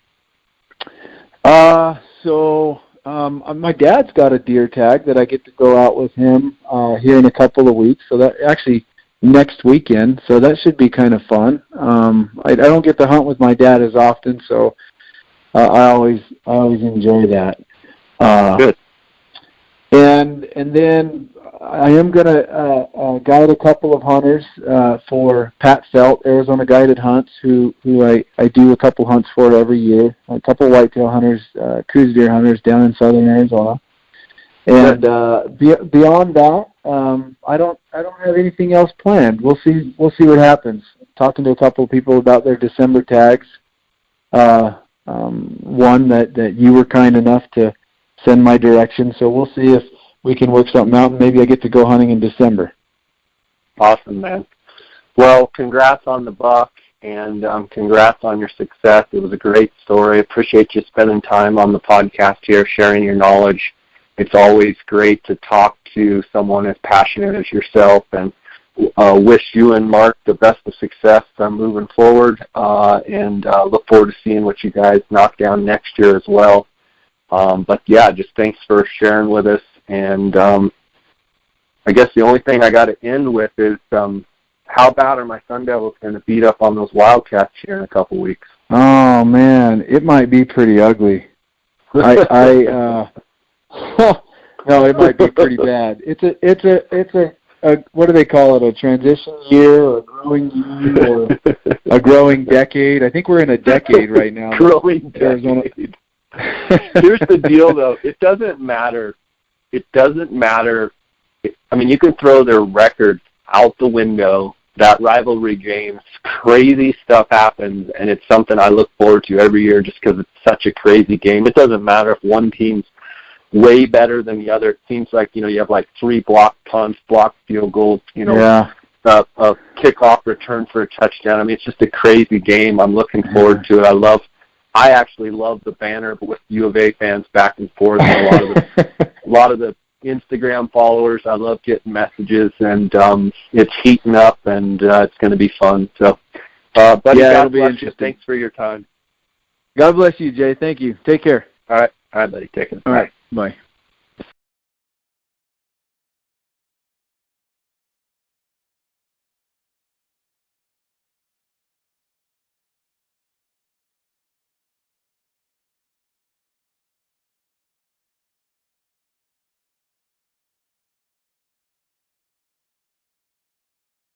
So my dad's got a deer tag that I get to go out with him here in a couple of weeks. So that actually next weekend. So that should be kind of fun. I don't get to hunt with my dad as often, so I always enjoy that. Good. And then I am going to guide a couple of hunters for Pat Felt, Arizona Guided Hunts, who I do a couple hunts for every year. A couple whitetail hunters, Coues deer hunters down in southern Arizona. And beyond that, I don't have anything else planned. We'll see what happens. Talking to a couple of people about their December tags. One that you were kind enough to send my direction, so we'll see if we can work something out, and maybe I get to go hunting in December. Awesome, man. Well, congrats on the buck, and congrats on your success. It was a great story. Appreciate you spending time on the podcast here, sharing your knowledge. It's always great to talk to someone as passionate as yourself, and wish you and Mark the best of success moving forward, and look forward to seeing what you guys knock down next year as well. But yeah, just thanks for sharing with us, and I guess the only thing I got to end with is how bad are my Sun Devils going to beat up on those Wildcats here in a couple weeks? Oh man, it might be pretty ugly. No, it might be pretty bad. It's a what do they call it? A transition year, or a growing year, or a growing decade? I think we're in a decade right now. Growing decade. Here's the deal, though. It doesn't matter. I mean, you can throw their records out the window. That rivalry games, crazy stuff happens, and it's something I look forward to every year just because it's such a crazy game. It doesn't matter if one team's way better than the other. It seems like, you have like 3 blocked punts, blocked field goals, a kickoff return for a touchdown. I mean, it's just a crazy game. I'm looking forward to it. I actually love the banner with U of A fans back and forth, and a lot of the Instagram followers. I love getting messages, and it's heating up, and it's going to be fun. So, buddy, God bless you. Thanks for your time. God bless you, Jay. Thank you. Take care. All right, buddy. Take care. All right. Bye.